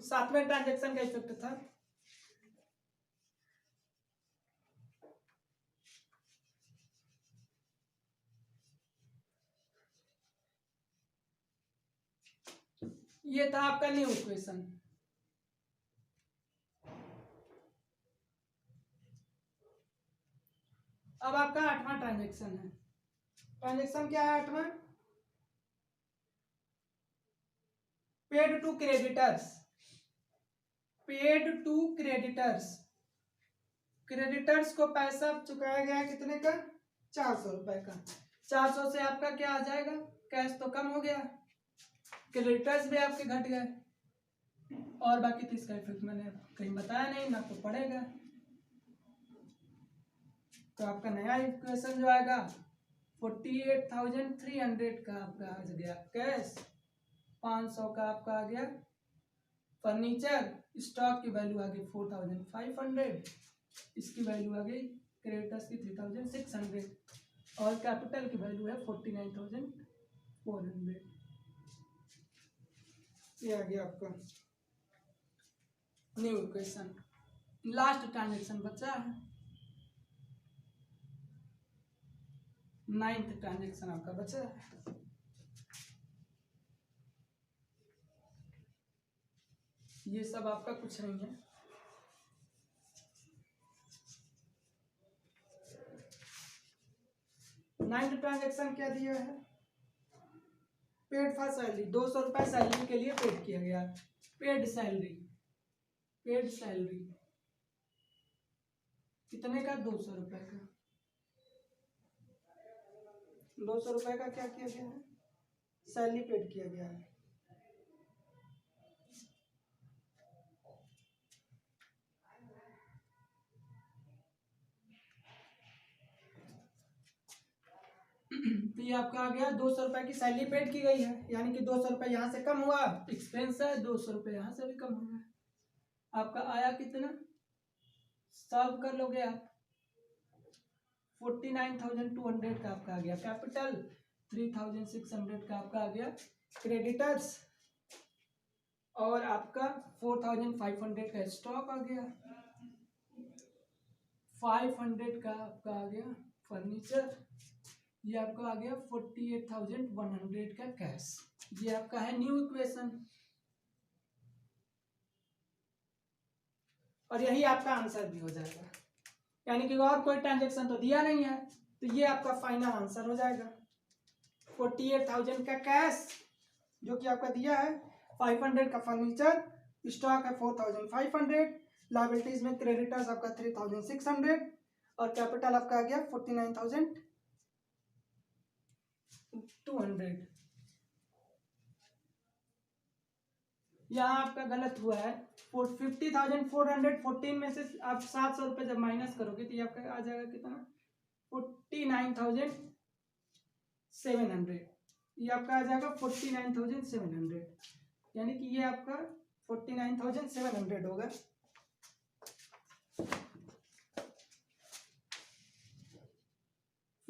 7वें ट्रांजेक्शन का इफेक्ट था, ये था आपका न्यू इक्वेशन। अब आपका 8वां ट्रांजेक्शन है, ट्रांजेक्शन क्या है 8वां, paid to creditors, paid to creditors, creditors को पैसा चुकाया गया कितने का, 400 रुपए का। 400 से आपका क्या आ जाएगा, कैश तो कम हो गया, क्रेडिटर्स भी आपके घट गए, और बाकी तो इसका इफेक्ट मैंने कहीं बताया नहीं ना, तो पड़ेगा। तो आपका नया इक्वेशन जो आएगा 48,300 का आपका आ गया कैश, 500 का आपका आ गया फर्नीचर, स्टॉक की वैल्यू आ गई 4,500, इसकी वैल्यू आ गई क्रेडिटर्स की 3,600, और कैपिटल की वैल्यू है 49,400। ये आ गया आपका न्यू इक्वेशन। लास्ट ट्रांजेक्शन बचा है, 9th ट्रांजेक्शन आपका बचा है। ये सब आपका कुछ नहीं है। नाइन्थ ट्रांजेक्शन क्या दिया है, पेड फॉर सैलरी, 200 रुपए सैलरी के लिए पेड किया गया, पेड सैलरी, पेड सैलरी कितने का, 200 रुपए का, 200 रुपए का क्या किया गया है, सैलरी पेड किया गया है। तो ये आपका आ गया 200 रुपए की सैलरी पेड की गई है, यानी कि 200 रुपए यहाँ से कम हुआ, एक्सपेंस है 200 रुपए यहाँ से भी कम हुआ, आपका आया कितना, सॉल्व कर लोगे आप, 49,200 का आपका आ गया कैपिटल, 3,600 का आपका आ गया क्रेडिटर्स, और आपका 4,500 का स्टॉक आ गया, 500 का आपका आ गया फर्नीचर, ये आपका आ गया 48,100 का कैश। ये आपका है न्यू इक्वेशन, और यही आपका आंसर भी हो जाएगा। यानी कि और कोई ट्रांजेक्शन तो दिया नहीं है, तो ये आपका फाइनल आंसर हो जाएगा। 48,000 का कैश जो कि आपका दिया है, 500 का फर्नीचर, स्टॉक है 4,500, लाइबिलिटीज में क्रेडिटर्स आपका 3,600 और कैपिटल आपका आ गया 49,200। यहाँ आपका गलत हुआ है। 50,414 में से आप 700 रुपये जब माइनस करोगे तो ये आपका आ जाएगा कितना, 49,700। ये आपका आ जाएगा 49,700, यानी कि ये आपका 49,700 होगा।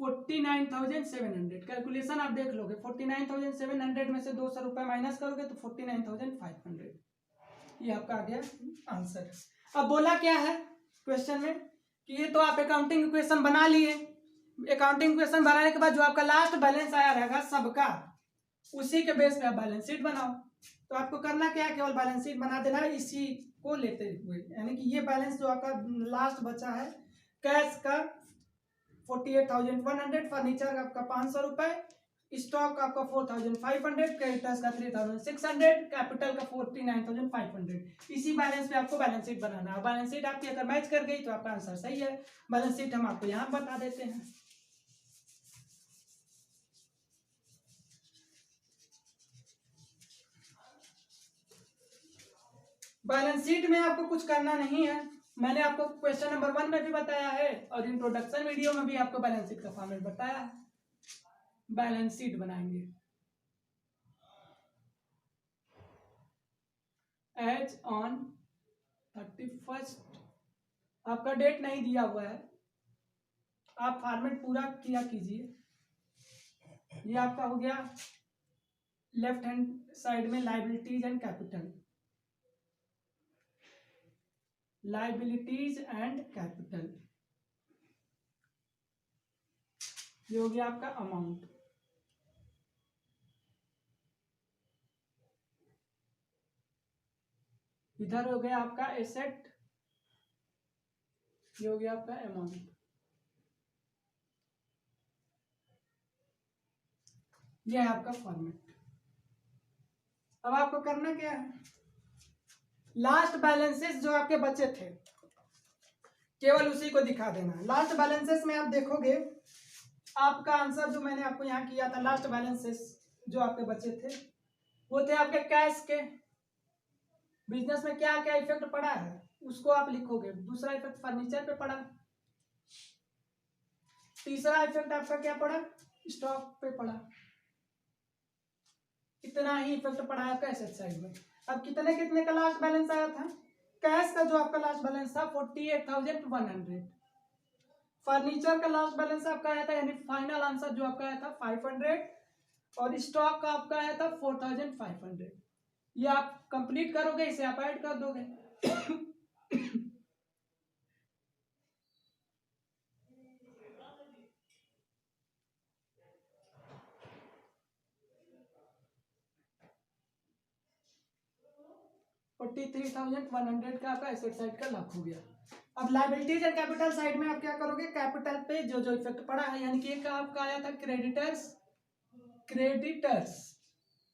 49,700 कैलकुलेशन आप देख लोगे। 49,700 में से 200 रुपये माइनस करोगे तो 49,500, ये आपका आ गया आंसर। अब बोला क्या है क्वेश्चन में कि ये तो आप अकाउंटिंग इक्वेशन बना लिए, अकाउंटिंग इक्वेशन बनाने के बाद जो आपका लास्ट बैलेंस आया रहेगा सबका, उसी के बेस पे आप बैलेंस शीट बनाओ। तो आपको करना क्या है, केवल बैलेंस शीट बना देना है इसी को लेते हुए, यानी कि ये बैलेंस जो आपका लास्ट बचा है कैश का 48,100, फर्नीचर का आपका 500 रुपए, स्टॉक का आपका 4,500, क्रेडिटर्स का 3,600, कैपिटल का 49,500। इसी बैलेंस पे आपको बैलेंस शीट बनाना है। बैलेंस शीट आपकी अगर मैच कर गई तो आपका आंसर सही है। बैलेंस शीट हम आपको यहाँ बता देते हैं। बैलेंस शीट में आपको कुछ करना नहीं है, मैंने आपको क्वेश्चन नंबर 1 में भी बताया है और इंट्रोडक्शन वीडियो में भी आपको बैलेंस शीट का फॉर्मेट बताया है। बैलेंस शीट बनाएंगे एज ऑन 31st, आपका डेट नहीं दिया हुआ है, आप फॉर्मेट पूरा किया कीजिए। ये आपका हो गया लेफ्ट हैंड साइड में liabilities and capital, liabilities and capital, ये हो गया आपका अमाउंट। इधर हो गया आपका एसेट, ये हो गया आपका अमाउंट। ये है आपका फॉर्मेट। अब आपको करना क्या है, लास्ट बैलेंसेस जो आपके बचे थे केवल उसी को दिखा देना। लास्ट बैलेंसेस में आप देखोगे आपका आंसर जो मैंने आपको यहाँ किया था, लास्ट बैलेंसेस जो आपके बचे थे वो थे आपके कैश के। बिजनेस में क्या क्या इफेक्ट पड़ा है उसको आप लिखोगे। दूसरा इफेक्ट फर्नीचर पे पड़ा, तीसरा इफेक्ट आपका क्या पड़ा, स्टॉक पे पड़ा। इतना ही इफेक्ट पड़ा है आपका एसेट साइड में। अब कितने कितने का लास्ट बैलेंस आया था, कैश का जो आपका लास्ट बैलेंस था 48,100, फर्नीचर का लास्ट बैलेंस आपका आया था यानी फाइनल आंसर जो आपका आया था 500, और स्टॉक का आपका आया था 4,500। ये आप कंप्लीट करोगे, इसे आप ऐड कर दोगे। $43,100 का आपका एसेट साइड का लाभ हो गया। अब लाइबिलिटीज एंड कैपिटल साइड में आप क्या करोगे, कैपिटल पे जो जो इफेक्ट पड़ा है, यानी कि एक आपका आया था क्रेडिटर्स, क्रेडिटर्स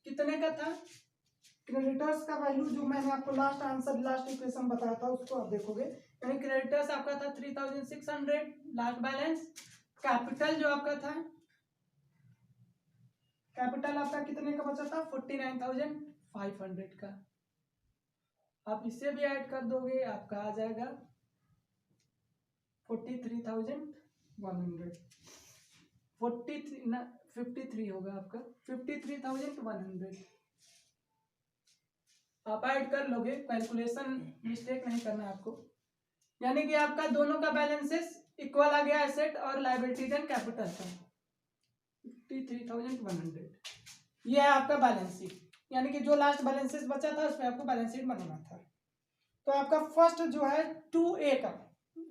कितने का था, क्रेडिटर्स का वैल्यू जो मैंने आपको लास्ट आंसर लास्ट इक्वेशन बताया था उसको आप देखोगे, यानी क्रेडिटर्स आपका था 3,600 लास्ट बैलेंस। कैपिटल जो आपका था, कैपिटल आपका कितने का बचा था 49,500 का, आप इसे भी ऐड कर दोगे आपका आ जाएगा 43,100, 53 होगा आपका 53,100। आप ऐड कर लोगे, कैलकुलेशन मिस्टेक नहीं करना आपको। यानी कि आपका दोनों का बैलेंसेस इक्वल आ गया, एसेट और लाइबिलिटीज एंड कैपिटल का 53,100। ये है आपका बैलेंस शीट, यानी कि जो लास्ट बैलेंसेस बचा था उसमें आपको बैलेंस शीट बनाना था। तो आपका फर्स्ट जो है 2A का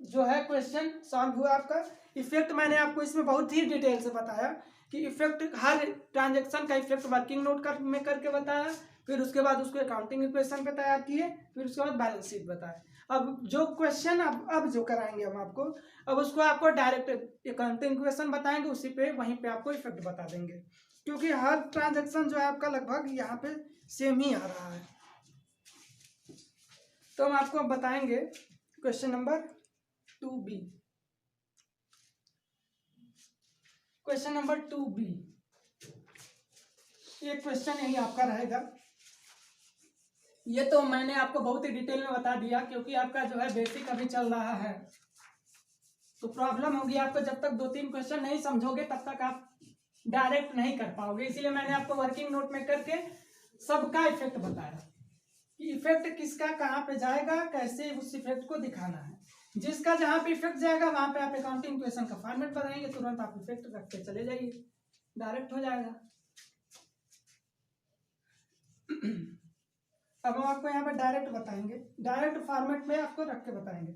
जो है क्वेश्चन सॉल्व हुआ आपका। इफेक्ट मैंने आपको इसमें बहुत ही डिटेल से बताया कि इफेक्ट हर ट्रांजैक्शन का इफेक्ट वर्किंग नोट में करके बताया, फिर उसके बाद उसको अकाउंटिंग इक्वेशन पे तैयार किए, फिर उसके बाद बैलेंस शीट बताया। अब जो क्वेश्चन अब जो कराएंगे हम आपको, अब उसको आपको डायरेक्ट अकाउंटिंग क्वेश्चन बताएंगे, उसी पे वहीं पे आपको इफेक्ट बता देंगे, क्योंकि हर ट्रांजैक्शन जो है आपका लगभग यहाँ पे सेम ही आ रहा है। तो हम आपको बताएंगे question number 2B। Question number 2B, ये क्वेश्चन यही आपका रहेगा। ये तो मैंने आपको बहुत ही डिटेल में बता दिया, क्योंकि आपका जो है बेसिक अभी चल रहा है, तो प्रॉब्लम होगी आपको। जब तक 2-3 क्वेश्चन नहीं समझोगे तब तक आप डायरेक्ट नहीं कर पाओगे। इसीलिए मैंने आपको वर्किंग नोट में करके सबका इफेक्ट बताया कि इफेक्ट किसका कहाँ पे जाएगा, कैसे उस इफेक्ट को दिखाना है। जिसका जहाँ पे इफेक्ट जाएगा वहां पे आप अकाउंटिंग क्वेश्चन का फॉर्मेट बनाएंगे, तुरंत आप इफेक्ट रखते चले जाइए, डायरेक्ट हो जाएगा। अब हम आपको यहाँ पे डायरेक्ट बताएंगे, डायरेक्ट फॉर्मेट में आपको रख के बताएंगे,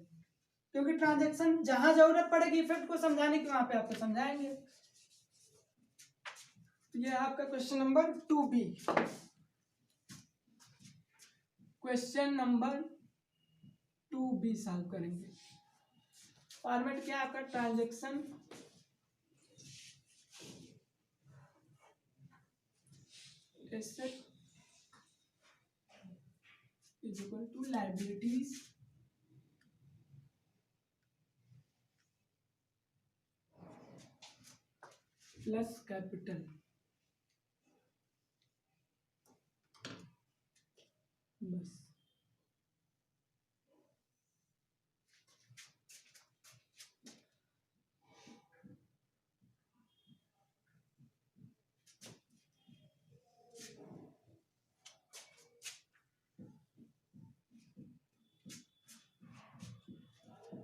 क्योंकि ट्रांजैक्शन जहां जरूरत पड़ेगी इफेक्ट को समझाने की वहां पे आपको समझाएंगे। ये आपका question number 2B। Question number 2B solve करेंगे। फॉर्मेट क्या है आपका, transaction asset is equal to liabilities plus capital. बस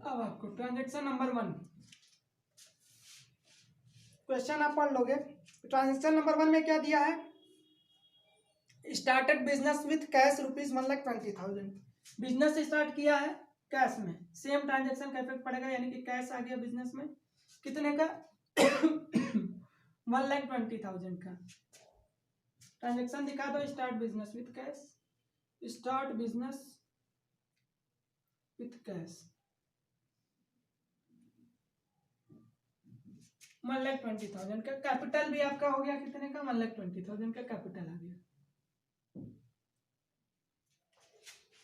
अब आपको ट्रांजैक्शन नंबर 1 क्वेश्चन आप पढ़ लोगे। ट्रांजैक्शन नंबर 1 में क्या दिया है, started business with cash ₹1,20,000। Business start किया है कैश में, सेम ट्रांजैक्शन का इफेक्ट पड़ेगा, यानी कि कैश आ गया बिजनेस में कितने का 1,20,000 का। ट्रांजैक्शन दिखा दो, start business with cash, start business with cash 1,20,000 का। कैपिटल भी आपका हो गया कितने का, 1,20,000 का कैपिटल आ गया।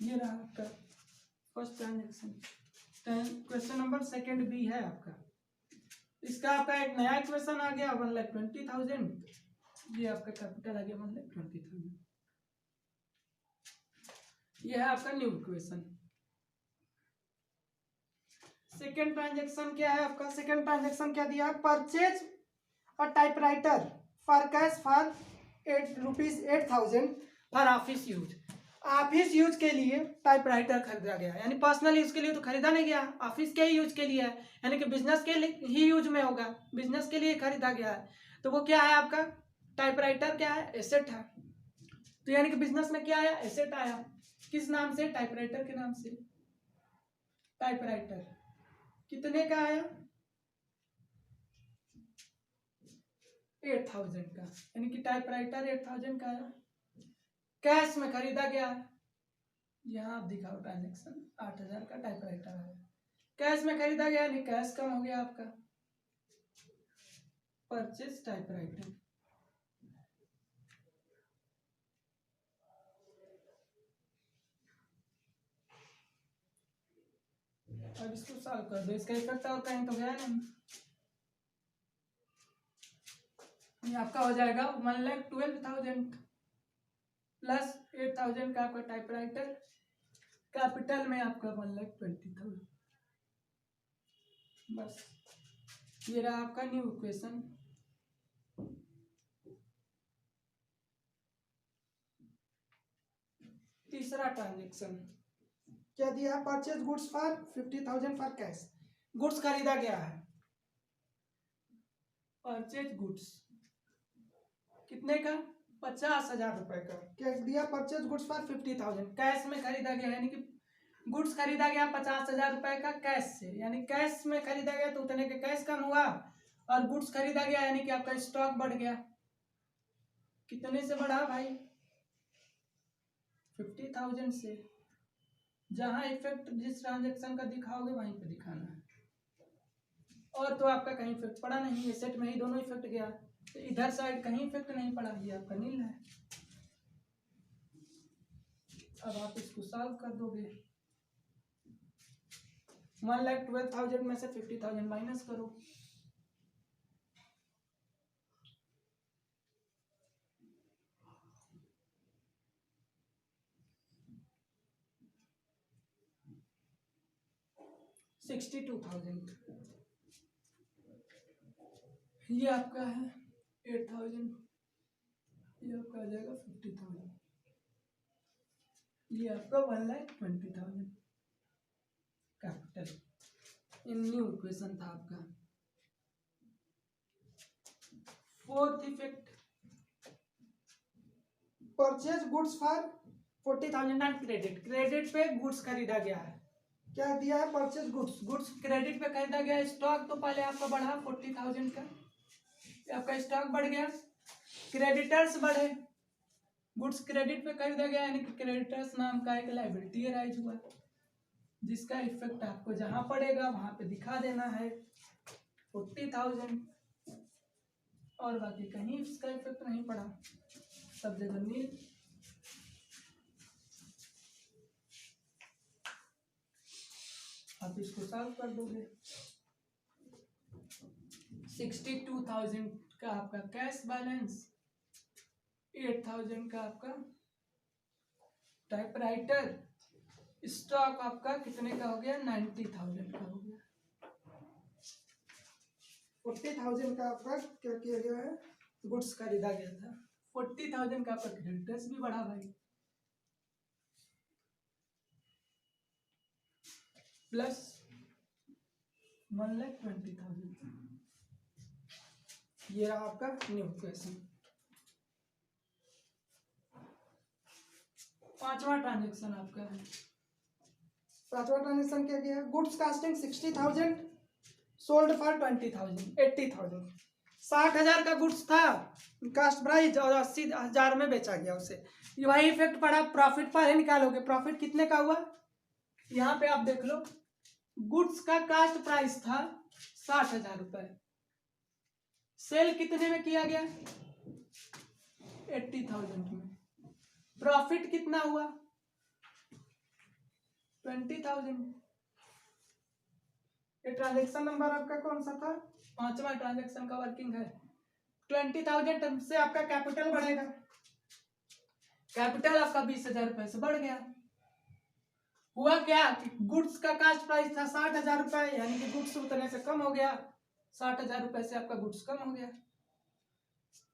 ये रहा आपका first transaction. Question number 2B है आपका, इसका आपका एक नया इक्वेशन आ गया 1,20,000। ये आपका कैपिटल आ गया 1,20,000। ये है आपका न्यू इक्वेशन। सेकेंड ट्रांजैक्शन क्या है आपका, सेकेंड ट्रांजैक्शन क्या दिया, purchase a typewriter for cash for ₹8,000 for office use. Office use के लिए टाइपराइटर खरीदा गया, यानी पर्सनल यूज के लिए तो खरीदा नहीं गया, ऑफिस के ही यूज के लिए है, यानी कि बिजनेस के लिए ही यूज में होगा, बिजनेस के लिए खरीदा गया है। तो वो क्या है आपका, टाइपराइटर क्या है, एसेट है। तो यानी कि बिजनेस में क्या आया, एसेट आया। किस नाम से, टाइपराइटर के नाम से। टाइपराइटर कितने का आया, 8,000 का, यानी कि टाइपराइटर 8,000 का आया, कैश में खरीदा गया। यहाँ आप दिखाओ ट्रांजेक्शन 8,000 का टाइपराइटर आया, कैश में खरीदा गया, यानी कैश कम हो गया आपका, परचेज टाइपराइटर। अब इसको सॉल्व कर दो, इसका इफेक्ट और कहीं तो गया नहीं। ये आपका हो जाएगा 1,12,000 प्लस 8,000 का आपका टाइपराइटर, कैपिटल में आपका 1,20,000। बस ये रहा आपका न्यू इक्वेशन। तीसरा ट्रांजेक्शन क्या दिया, purchase goods for 50,000 for cash. Goods खरीदा गया है, परचेज गुड्स कितने का, 50,000 रुपए का। क्या दिया, परचेज गुड्स फॉर 50,000, कैश में खरीदा गया, यानी कि गुड्स खरीदा गया 50,000 रुपए का कैश से, यानी कैश में खरीदा गया तो उतने के कैश कम हुआ, और गुड्स खरीदा गया यानी कि आपका स्टॉक बढ़ गया। कितने से बढ़ा भाई, 50,000 से। जहां इफेक्ट जिस ट्रांजेक्शन का दिखाओगे वहीं पे दिखाना है, और तो आपका कहीं इफेक्ट पड़ा नहीं है, सेट में ही दोनों इफेक्ट गया, तो इधर साइड कहीं इफेक्ट नहीं पड़ा, ये आपका नील है। अब आप इसको सॉल्व कर दोगे, 1,12,000 में से 50,000 माइनस करो, $62,000। ये आपका है 8,000, ये आपका आ जाएगा 50,000, ये आपका 1,20,000 कैपिटल। इन न्यू इक्वेशन था आपका। Fourth effect, purchase goods for 40,000 on credit, credit पे गुड्स खरीदा गया है, क्या दिया है, परचेज गुड्स, गुड्स क्रेडिट पे खरीदा गया। स्टॉक तो पहले आपका बढ़ा 40,000 का, आपका स्टॉक बढ़ गया, क्रेडिटर्स बढ़े, गुड्स क्रेडिट पे खरीदा गया, यानी कि क्रेडिटर्स नाम का एक लायबिलिटी राइज हुआ, जिसका इफेक्ट आपको जहां पड़ेगा वहां पे दिखा देना है 40,000, और बाकी कहीं इसका इफेक्ट नहीं पड़ा, सब जगह नील। आप इसको सॉल्व कर दोगे, 62,000 का आपका कैश बैलेंस, 8,000 का आपका टाइपराइटर, स्टॉक आपका कितने का हो गया, 90,000 का हो गया। 40,000 का आपका क्या किया गया है, गुड्स खरीदा गया था, 40,000 का आपका क्रेडिटर्स भी बढ़ा भाई, प्लस 1,20,000। ये रहा आपका न्यू इक्वेशन। पांचवा ट्रांजेक्शन आपका है, पांचवा ट्रांजेक्शन क्या किया, गुड्स कास्टिंग 60,000, सोल्ड फॉर 20,000, 80,000। 60,000 का गुड्स था कास्ट प्राइस, और 80,000 में बेचा गया उसे, वही इफेक्ट पड़ा, प्रॉफिट पर ही निकालोगे, प्रॉफिट कितने का हुआ, यहाँ पे आप देख लो, गुड्स का कास्ट प्राइस था 60,000 रुपए, सेल कितने में किया गया, 80,000 में, प्रॉफिट कितना हुआ, 20,000। ये ट्रांजेक्शन नंबर आपका कौन सा था, पांचवा ट्रांजेक्शन का वर्किंग है। 20,000 से आपका कैपिटल बढ़ेगा, कैपिटल आपका 20,000 रुपए से बढ़ गया। हुआ क्या कि गुड्स का कास्ट प्राइस था 60,000 रुपए, यानी कि गुड्स उतने से कम हो गया, 60,000 रुपए से आपका गुड्स कम हो गया।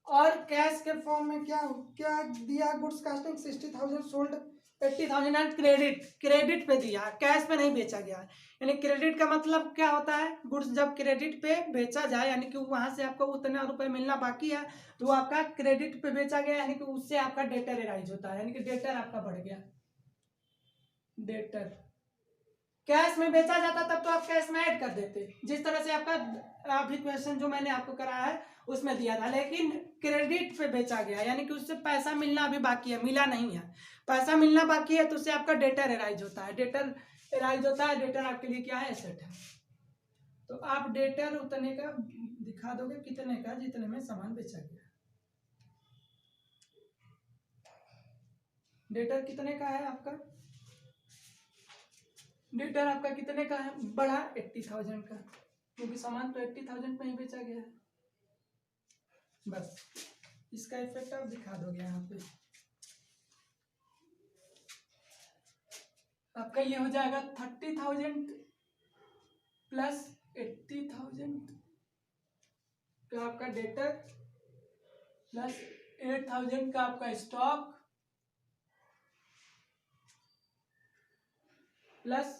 और कैश के फॉर्म में क्या क्या दिया, goods casting 60,000, sold 80,000 and credit, credit पे दिया, कैश पे नहीं बेचा गया। यानी क्रेडिट का मतलब क्या होता है, गुड्स जब क्रेडिट पे बेचा जाए, यानी कि वहां से आपको उतना रुपए मिलना बाकी है, तो आपका क्रेडिट पे बेचा गया, यानी कि उससे आपका डेटर राइज होता है, यानी कि डेटर आपका बढ़ गया। डेटर कैश में बेचा जाता तब तो आप कैश में ऐड कर देते, जिस तरह से आपका अभी क्वेश्चन जो मैंने आपको कराया है उसमें दिया था, लेकिन क्रेडिट पे बेचा गया, यानी कि उससे पैसा मिलना अभी बाकी है, मिला नहीं है, पैसा मिलना बाकी है, तो उससे आपका डेटर एराइज होता है, डेटर एराइज होता है, डेटर आपके लिए क्या है, एसेट है। तो आप डेटर उतने का दिखा दोगे, कितने का, जितने में सामान बेचा गया। डेटर कितने का है आपका, डेटर आपका कितने का है, बढ़ा 80,000 का, क्योंकि सामान तो 80,000 में ही बेचा गया है। बस इसका इफेक्ट आप दिखा दोगे यहाँ पे, आपका ये हो जाएगा 30,000 प्लस 80,000 का आपका डेटर, प्लस 8,000 का आपका स्टॉक, प्लस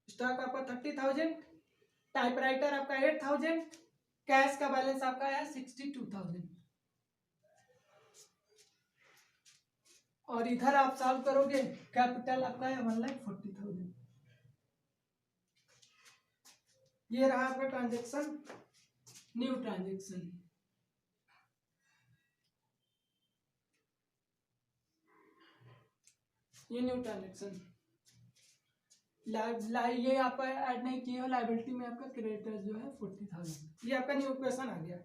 स्टॉक आपका 30,000, टाइपराइटर आपका 8,000, कैश का बैलेंस आपका है 62,000। और इधर आप सॉल्व करोगे, कैपिटल आपका है 1,40,000। ये रहा आपका ट्रांजेक्शन, न्यू ट्रांजेक्शन। ये न्यू ट्रांजेक्शन ये आप ऐड नहीं किए हो लाइबिलिटी में, आपका क्रेडिटर्स जो है 40,000। ये आपका न्यू इक्वेशन आ गया।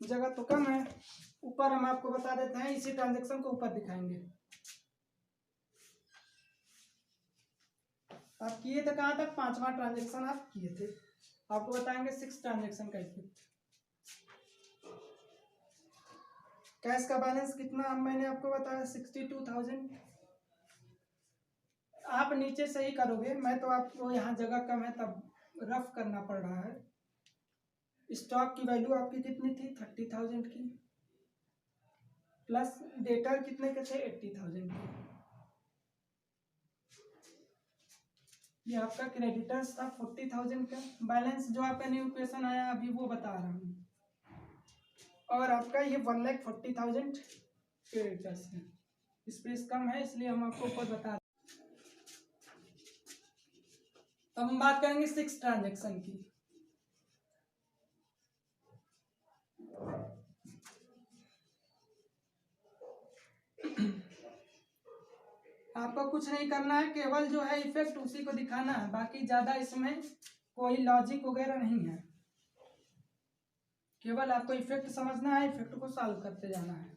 जगह तो कम है, ऊपर हम आपको बता देते हैं, इसी ट्रांजेक्शन को ऊपर दिखाएंगे। आप किए थे कहाँ तक, 5वां ट्रांजेक्शन आप किए थे, आपको बताएंगे 6 ट्रांजेक्शन का इफेक्ट। कैश का बैलेंस कितना मैंने आपको बताया 62,000। आप नीचे से ही करोगे, मैं तो आपको यहाँ जगह कम है तब रफ करना पड़ रहा है। स्टॉक की वैल्यू आपकी कितनी थी 30,000 की, प्लस डेटर कितने के थे 80,000 के। ये आपका क्रेडिटर्स था 40,000 का। बैलेंस जो आपका न्यू इक्वेशन आया अभी वो बता रहा हूँ। और आपका ये 1,40,000 क्रेडिटर्स है, स्पेस कम है इसलिए हम आपको ऊपर बता रहे। अब हम बात करेंगे 6 ट्रांजेक्शन की। आपको कुछ नहीं करना है, केवल जो है इफेक्ट उसी को दिखाना है, बाकी ज्यादा इसमें कोई लॉजिक वगैरह नहीं है। केवल आपको इफेक्ट समझना है, इफेक्ट को सॉल्व करते जाना है।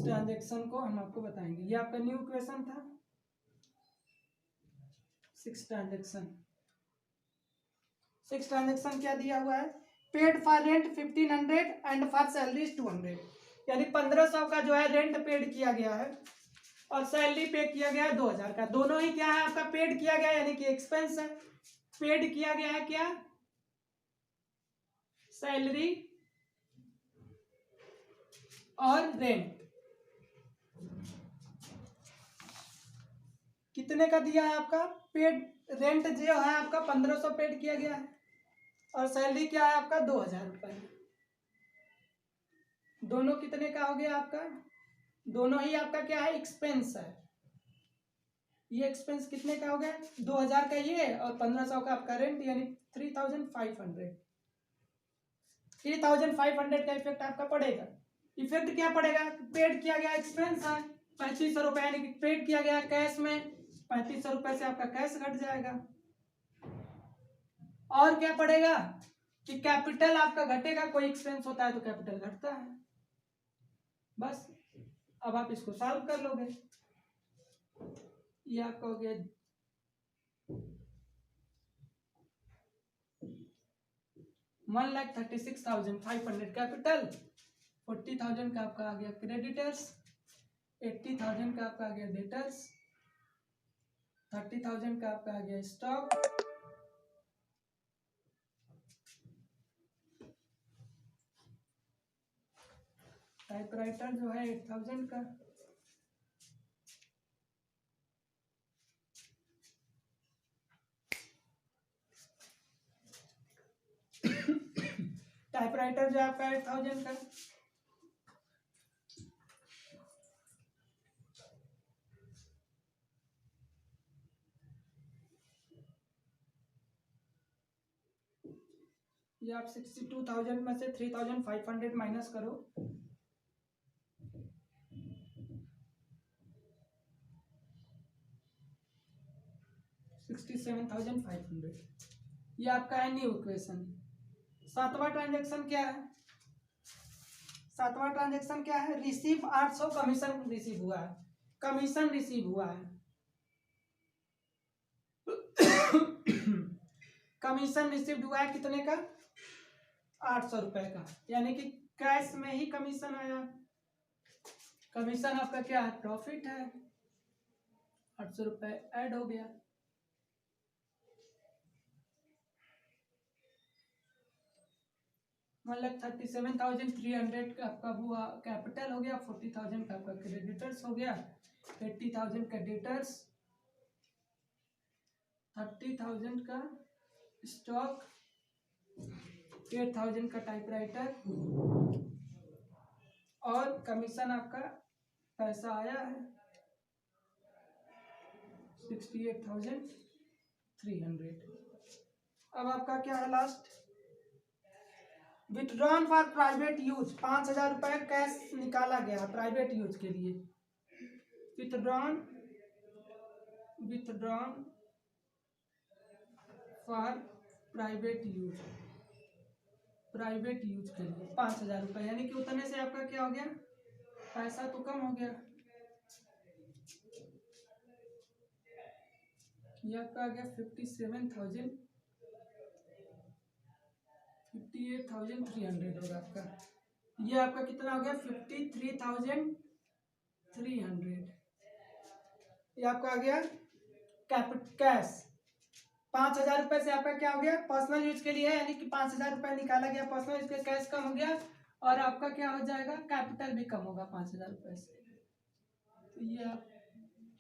ट्रांजेक्शन को हम आपको बताएंगे। ये आपका न्यू इक्वेशन था 6 ट्रांजेक्शन। 6 ट्रांजेक्शन क्या दिया हुआ है, paid for rent 1,500 and for salary 200, यानी 1,500 का जो है रेंट पेड किया गया है और सैलरी पे किया गया है 2,000 का। दोनों ही क्या है आपका पेड किया गया है, यानी कि एक्सपेंस है। पेड किया गया है क्या, सैलरी और रेंट। कितने का दिया है आपका पेड, रेंट जो है आपका 1,500 पेड किया गया है और सैलरी क्या है आपका 2,000 रुपये। दोनों कितने का हो गया आपका, दोनों ही आपका क्या है एक्सपेंस है। ये एक्सपेंस कितने का हो गया 2,000 का ये और 1,500 का आपका रेंट, यानी 3,500। 3,500 का इफेक्ट आपका पड़ेगा। इफेक्ट क्या पड़ेगा, पेड किया गया एक्सपेंस है 3,500 रुपए, यानी कि पेड किया गया कैश में 3,500 रुपए से आपका कैश घट जाएगा। और क्या पड़ेगा कि कैपिटल आपका घटेगा, कोई एक्सपेंस होता है तो कैपिटल घटता है। बस अब आप इसको सॉल्व कर लोगे। ये आपका हो गया 1,36,500 कैपिटल, 40,000 का आपका आ गया क्रेडिटर्स, 80,000 का आपका आ गया डेटर्स, 30,000 का आपका आ गया स्टॉक, टाइपराइटर जो है 8,000 का, टाइपराइटर जो आपका 8,000 का, ये आप 62,000 में से 3,500 माइनस करो, 67,500। ये आपका है न्यू इक्वेशन। 7वां ट्रांजेक्शन क्या है, 7वां ट्रांजेक्शन क्या है, रिसीव 800 कमीशन रिसीव हुआ है, कमीशन रिसीव हुआ है। कमीशन रिसीव हुआ है कितने का 800 रुपए का, यानी कि कैश में ही कमीशन आया। कमीशन आपका क्या है प्रॉफिट है, 800 रुपए ऐड हो गया। मतलब 37,300 का आपका हुआ कैपिटल हो गया, 40,000 का आपका क्रेडिटर्स हो गया, 80,000 का डेटर्स, 30,000 का स्टॉक 8000 का टाइपराइटर और कमीशन आपका पैसा आया है 68,300। अब आपका क्या है last, withdrawn for private use 5,000 रुपये कैश निकाला गया प्राइवेट यूज के लिए। विथड्रॉन फॉर प्राइवेट यूज के लिए 5,000 रुपये, यानी कि उतने से आपका क्या हो गया, पैसा तो कम हो गया। ये आपका आ गया 58,300 होगा आपका। ये आपका कितना हो गया 53,300। ये आपका आ गया कैश 5,000 रुपये से आपका क्या हो गया पर्सनल यूज के लिए, यानी कि 5,000 रुपये निकाला गया पर्सनल यूज के, कैश कम हो गया और आपका क्या हो जाएगा कैपिटल भी कम होगा 5,000 रुपये से। तो ये आप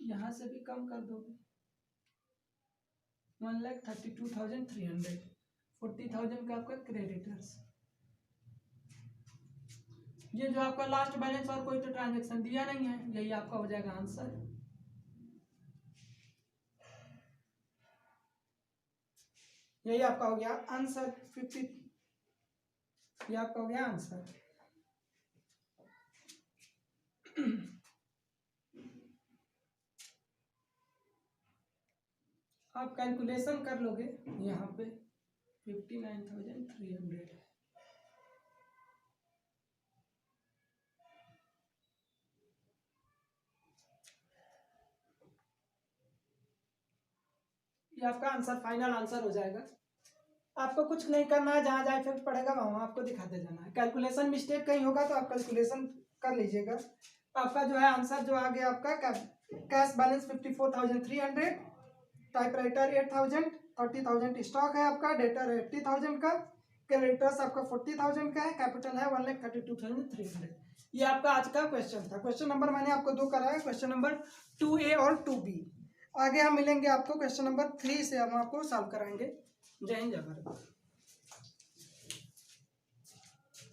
यहाँ से भी कम कर दोगे 1,32,300, 40,000 का आपका क्रेडिटर्स। ये जो आपका लास्ट बैलेंस और कोई तो ट्रांजेक्शन दिया नहीं है, यही आपका हो जाएगा आंसर। यही आपका हो गया आंसर 50। ये आपका हो गया आंसर। आप कैलकुलेशन कर लोगे यहाँ पे 59,300। ये आपका आंसर फाइनल आंसर हो जाएगा। आपको कुछ नहीं करना है, जहाँ जहाँ इफेक्ट पड़ेगा वहाँ आपको दिखाते जाना है। कैलकुलेशन मिस्टेक कहीं होगा तो आप कैलकुलेशन कर लीजिएगा। आपका जो है आंसर जो आ गया आपका कैश बैलेंस 54,300, टाइपराइटर 8,000, 30,000 स्टॉक है आपका, डेटर 80,000 का, क्रेडिटर्स आपका 40,000 का है, कैपिटल है 1,32,300। ये आपका आज का क्वेश्चन था। क्वेश्चन नंबर मैंने आपको 2 कराया, क्वेश्चन नंबर 2A और 2B। आगे हम मिलेंगे आपको क्वेश्चन नंबर 3 से हम आपको सॉल्व कराएंगे। जय हिंद जय भारत।